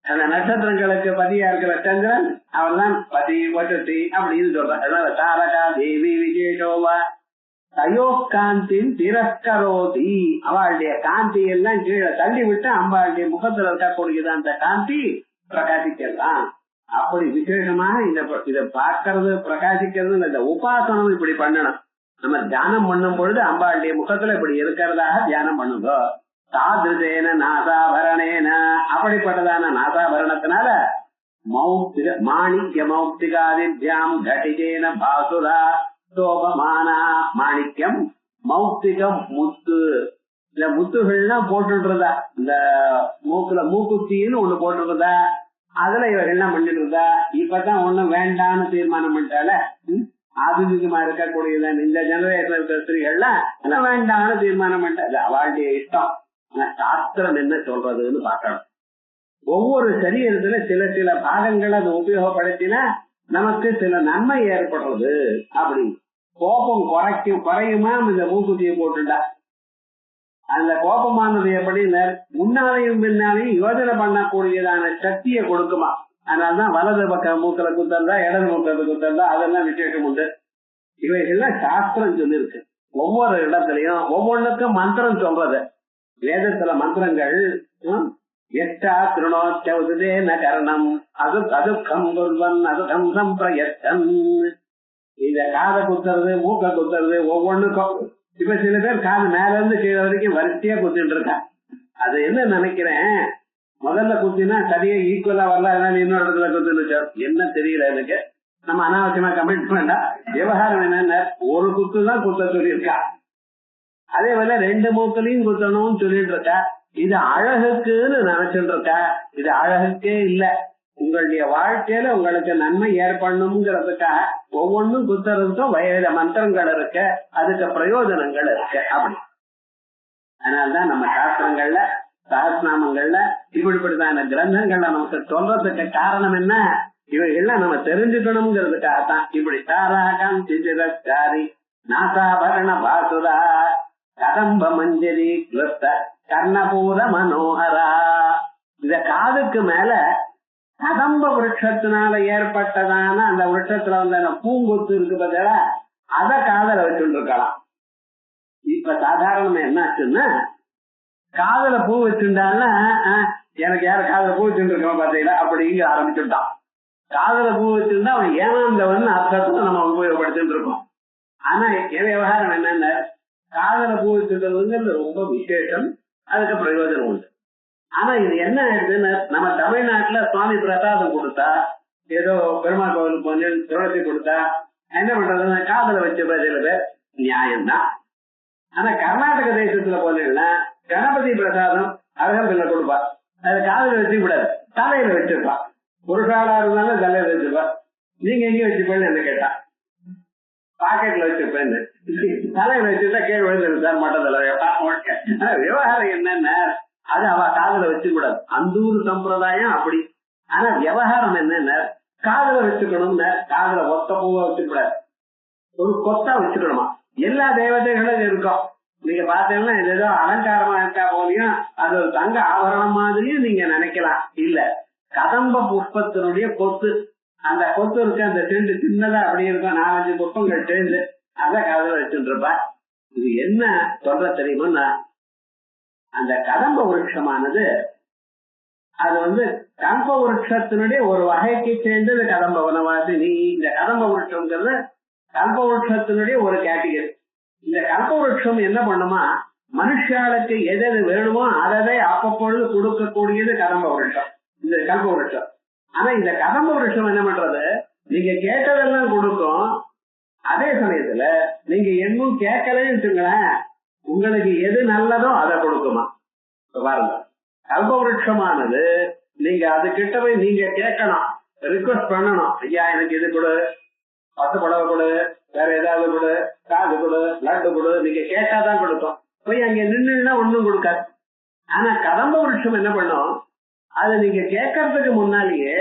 அந்த நட்சத்திரங்களுக்கு பதியா இருக்கிற சந்திரன் அவர் தான் பதி வசதி அப்படின்னு சொல்றாங்க. அதனால தாரகா தேவி விசேஷோவா தயோ காந்தின் திரஸ்கரோதி, அவளுடைய காந்தி எல்லாம் கீழே தள்ளி விட்டு அம்பாளுடைய முகத்துல இருக்கக்கூடியது அந்த காந்தி பிரகாசிக்கலாம். அப்படி விசேஷமாக இதை பார்க்கறது பிரகாசிக்கிறது, இந்த உபாசனம் இப்படி பண்ணணும். நம்ம தியானம் பண்ணும் பொழுது அம்பாளுடைய முகத்துல இப்படி இருக்கிறதாக தியானம் பண்ணுங்க. தாதிருதேன நாசாபரணேன, அப்படிப்பட்டதான நாசாபரணத்தினால மாணிக்ய மௌக்திகாதித்யாம் கட்டிஜேன பாசுரா சோபமானா, மாணிக்கம் மௌக்திகம் முத்து, இந்த முத்துகள்லாம் போட்டுன்றதா, இந்த மூக்குல மூக்குத்தின்னு ஒண்ணு போட்டுருந்தா, அதுல இவர்கள்லாம் பண்ணிட்டு இருந்தா. இப்பதான் ஒண்ணும் வேண்டான்னு தீர்மானம் பண்ணிட்டால, ஆதுனிகமா இருக்கக்கூடியதான் இந்த ஜெனரேஷன் இருக்கிற ஸ்திரீகள்லாம் எல்லாம் வேண்டான்னு தீர்மானம் பண்ணிட்டாரு. அவளுடைய இஷ்டம். ஆனா சாஸ்திரம் என்ன சொல்றதுன்னு பார்க்கணும். ஒவ்வொரு சரீரத்துல சில சில பாகங்களை அதை உபயோகப்படுத்தினா நமக்கு சில நன்மை ஏற்படுறது. அப்படி கோபம் குறையுமா இந்த மூக்குத்தியை போட்டுட்டா, அந்த கோபமானது எப்படி முன்னாலையும் பின்னாலையும் யோஜனை பண்ணக்கூடியதான சக்தியை கொடுக்குமா. அதனாலதான் வலது பக்கம் மூக்கல குத்தந்தா இடது மூக்கல குத்தந்தா அதெல்லாம் விசேஷம் உண்டு. இவைகள்லாம் சாஸ்திரம் சொல்லிருக்கு. ஒவ்வொரு இடத்துலயும் ஒவ்வொன்றுக்கும் மந்திரம் சொல்றது. வேதத்துல மந்திரங்கள் எட்டா திருணோச்சௌதேன கரணம் அதுக்கம் குர்வன் அதுகம் சம்பிரயத்தன். இத காதை குத்துறது மூக்க குத்துறது ஒவ்வொன்றுக்கும். இப்ப சில பேர் காது மேல இருந்து கீழே வரைக்கும் வரிசையா குத்திட்டு இருக்கான். அது என்ன நினைக்கிறேன், முதல்ல குத்தினா சரியா ஈக்குவலா வரல, அதனால இன்னொரு இடத்துல குத்துன்னு என்ன தெரியல எனக்கு. நம்ம அனாவசியமா கமெண்ட் பண்ணா. விவகாரம் என்னன்னா ஒரு குத்து தான் குத்த சொல்லியிருக்கா, அதே போல 2 மூக்களையும் குத்தணும்னு சொல்லிட்டு இருக்கா. இது அழகுக்குன்னு நினைச்சுட்டு இருக்கா. இது அழகுக்கே இல்ல. உங்களுடைய வாழ்க்கையில உங்களுக்கு நன்மை ஏற்படணுங்கிறதுக்காக ஒவ்வொன்றும் குத்துறதுக்கும் வயத மந்திரங்கள் இருக்கு, அதுக்கு பிரயோஜனங்கள் இருக்கு. அப்படி அதனால்தான் நம்ம சாஸ்திரங்கள்ல சஹஸ்ரநாமங்கள்ல இப்படிப்படிதான கிரந்தங்கள்ல நமக்கு சொல்றதுக்கு காரணம் என்ன, இவைகள்லாம் நம்ம தெரிஞ்சுக்கணுங்கிறதுக்காகத்தான். இப்படி தாராகம் சிதிரச்சாரி நாசாபரண பாசுரா கதம்ப மஞ்சரி கிருஷ்ட கர்ணபூர மனோகரா. இந்த காதுக்கு மேல கதம்ப விருட்சத்தினால ஏற்பட்டதான அந்த விருட்சத்துல வந்து அந்த பூங்கொத்து இருக்கு பார்த்தா, அத காதல வச்சுட்டு இருக்கலாம். இப்ப சாதாரணமா என்னாச்சுன்னா காதல பூ வச்சுட்டான்னா எனக்கு யார காதல பூ வச்சுட்டு இருக்கோம் பாத்தீங்களா அப்படிங்க ஆரம்பிச்சுட்டான். காதல பூ வச்சிருந்தா அவன் ஏமாந்தவன் அர்த்தத்தை நம்ம உபயோகப்படுத்திட்டு இருக்கோம். ஆனா விவகாரம் என்னன்னா காதல பூ வச்சுக்கிறதுங்கிறது ரொம்ப விசேஷம், அதுக்கு பிரயோஜனம் உண்டு. ஆனா இது என்ன ஆயிடுதுன்னு நம்ம தமிழ்நாட்டுல சுவாமி பிரசாதம் கொடுத்தா, ஏதோ பெருமாள் கோவிலுக்கு வந்து துளசி கொடுத்தா என்ன பண்றதுன்னா காதல வச்ச பதில பேர் நியாயம்தான். ஆனா கர்நாடக தேசத்துல போனீங்கன்னா கணபதி பிரசாதம் அழகம்பில்ல கொடுப்பா, அது காதல வச்சு கூடாது, தலையில வச்சிருப்பா. புருஷாளா இருந்தாலும் தலையில வச்சிருப்பா. நீங்க எங்க வச்சுப்பேன்னு என்ன கேட்டா, பாக்கெட்ல வச்சிருப்பேன்னு. தலையில வச்சுட்டா கீழ் விழுந்துருக்கு சார் மட்டத்துல. விவகாரம் என்னன்னா அது அவ காதல வச்சு கூடாது, அந்த ஊர் சம்பிரதாயம் அப்படி. ஆனா விவகாரம் என்னன்னா காதல வச்சுக்கணும்னு காதல ஒத்த பூவா வச்சுக்கூடாது, ஒரு கொத்தா வச்சுக்கணுமா. எல்லா தேவதைகளும் இருக்கும். நீங்க பாத்தீங்கன்னா இது ஏதோ அலங்காரமா இருக்கா போலையும் அது ஒரு தங்க ஆபரணம் மாதிரியும் நீங்க நினைக்கலாம். இல்ல, கதம்ப புஷ்பத்தினுடைய கொத்து, அந்த கொத்து இருக்கு, அந்த செண்டு சின்னதா அப்படி இருக்கும், 4-5 புஷ்பங்கள் சேர்ந்து அத காதல வச்சுட்டு இருப்பா. இது என்ன சொல்ற தெரியுமா, அந்த கதம்ப விருட்சமானது அது வந்து கல்ப விருட்சத்தினுடைய ஒரு வகைக்கு சேர்ந்தது கதம்ப வனவாசினி. இந்த கதம்ப விருட்சம்ங்கிறது கல்ப விருட்சத்தினுடைய ஒரு கேட்டகரி. இந்த கல்ப விருட்சம் என்ன பண்ணுமா, மனுஷாளுக்கு எது வேணுமோ அதை அப்பப்பொழுது கொடுக்கக்கூடியது கதம்ப விருட்சம், இந்த கல்ப விருட்சம். ஆனா இந்த கதம்ப விருட்சம் என்ன பண்றது, நீங்க கேட்டதெல்லாம் கொடுக்கும், அதே சமயத்துல நீங்க இன்னும் கேட்கலன்னு உங்களுக்கு எது நல்லதோ அதை கொடுக்குமா. பாருங்க, கல்ப விருட்சமானது நீங்க அது கிட்ட போய் நீங்க கேட்கணும், ரிக்வெஸ்ட் பண்ணணும், ஐயா எனக்கு இது கொடு, 10 புடவை கொடு, வேற ஏதாவது கொடு, காது கொடு, லட்டு கொடு, நீங்க கேட்டாதான் கொடுக்கும். போய் அங்க நின்னுன்னா ஒண்ணும் கொடுக்காது. ஆனா கதம்ப விருட்சம் என்ன பண்ணும், அது நீங்க கேட்கறதுக்கு முன்னாலேயே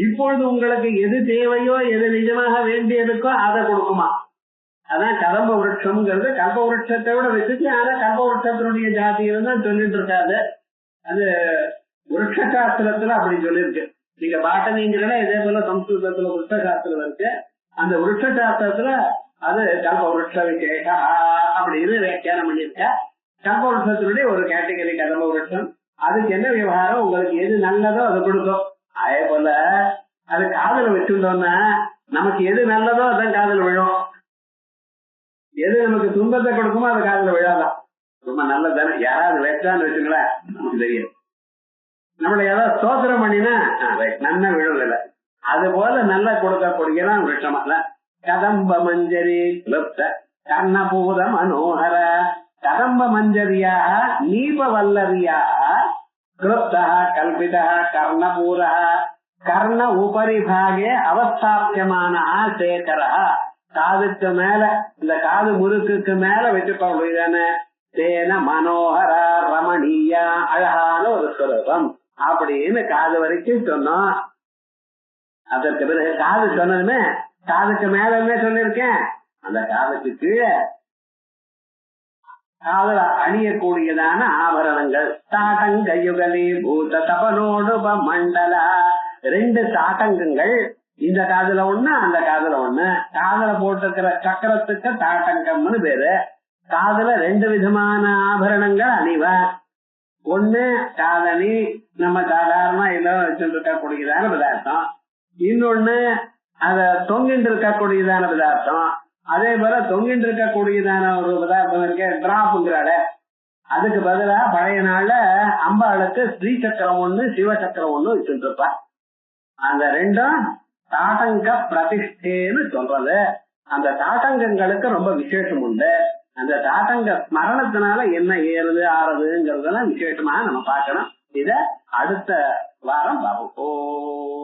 இப்பொழுது உங்களுக்கு எது தேவையோ எது நிஜமாக வேண்டியதுக்கோ அதை கொடுக்குமா. அதான் கதம்ப விருட்சம்ங்கிறது. கல்ப விருட்சத்தை விட வச்சுட்டு ஆனா கல்ப விருட்சத்தினுடைய ஜாதிகள் தான் சொல்லிட்டு இருக்காது. அது விருட்ச சாஸ்திரத்துல அப்படி சொல்லியிருக்கு. நீங்க பாட்டனீங்கன்னா இதே போல சம்ஸ்கிருதத்துல விருட்ச சாஸ்திரம் இருக்கு. அந்த விருட்ச சாஸ்திரத்துல அது கல்ப விருட்ச விசேஷா அப்படின்னு வியாக்கியானம் பண்ணிருக்க. கல்ப விருட்சத்தினுடைய ஒரு கேட்டகரி கதம்ப விருட்சம். அதுக்கு என்ன விவகாரம், உங்களுக்கு எது நல்லதோ அதை கொடுக்கும். அதே போல அது காதல வச்சுட்டோம்னா நமக்கு எது நல்லதோ அதான் காதல விழும், எது நமக்கு துன்பத்தை கொடுக்குமோ அது காதல விழாதான். ரொம்ப நல்லதானே. யாராவது வச்சான்னு வச்சுங்களேன் நமக்கு தெரியும். நம்மள ஏதாவது ஸ்தோத்திரம் பண்ணினா நன்மை விழுதில்லை. அது போல நல்லா கொடுக்கக்கூடியதான் விருட்சம். கதம்ப மஞ்சரி கிருப்த கர்ணபூத மனோகர. கதம்ப மஞ்சரியாக நீபவல்லரியாக கிருப்தா கல்பிதா கர்ணபூரா கர்ண உபரி பாகே அவஸ்தாபியமான சேகரா. காதுக்கு மேல, இந்த காது முறுக்குக்கு மேல வச்சுக்கொள்ளுதானே தேன மனோகரா ரமணீயா, அழகான ஒரு சுரூபம் அப்படின்னு காது வரைக்கும் சொன்னோம். அதற்கு பிறகு காது சொன்னதுமே காதுக்கு மேல என்ன சொல்லிருக்கேன், அந்த காதுக்கு கீழே காதல அணியக்கூடியதான ஆபரணங்கள். தாட்டங்கயுகலி பூத தபனோடுப மண்டலா. 2 தாட்டங்கங்கள், இந்த காதுல ஒண்ணு அந்த காதுல ஒண்ணு. காதுல போட்டிருக்கிற சக்கரத்துக்கு தாட்டங்கம்னு பேரு. காதுல 2 விதமான ஆபரணங்கள் அணிவ. ஒண்ணு காதணி, நம்ம சாதாரணமா எல்லாம் வச்சுட்டு இருக்கக்கூடியதான பதார்த்தம். இன்னொன்னு அத தொங்கிட்டு இருக்கக்கூடியதான பதார்த்தம். அதே போல தொங்கிட்டு இருக்கக்கூடியதான ஒரு பதார்த்தம் இருக்க டிராப்ங்கிறால, அதுக்கு பதிலா பழைய நாள்ல அம்பாளுக்கு ஸ்ரீ சக்கரம் ஒண்ணு சிவ சக்கரம் ஒண்ணு வச்சுட்டு இருப்பா. அந்த 2 தாட்டங்க பிரதிஷ்டேன்னு சொல்றது. அந்த தாட்டங்களுக்கு ரொம்ப விசேஷம் உண்டு. அந்த தாட்டங்க ஸ்மரணத்தினால என்ன ஏறுது ஆறுதுங்கிறதெல்லாம் விசேஷமா நம்ம பார்க்கணும். இத அடுத்த வாரம் பார்ப்போம்.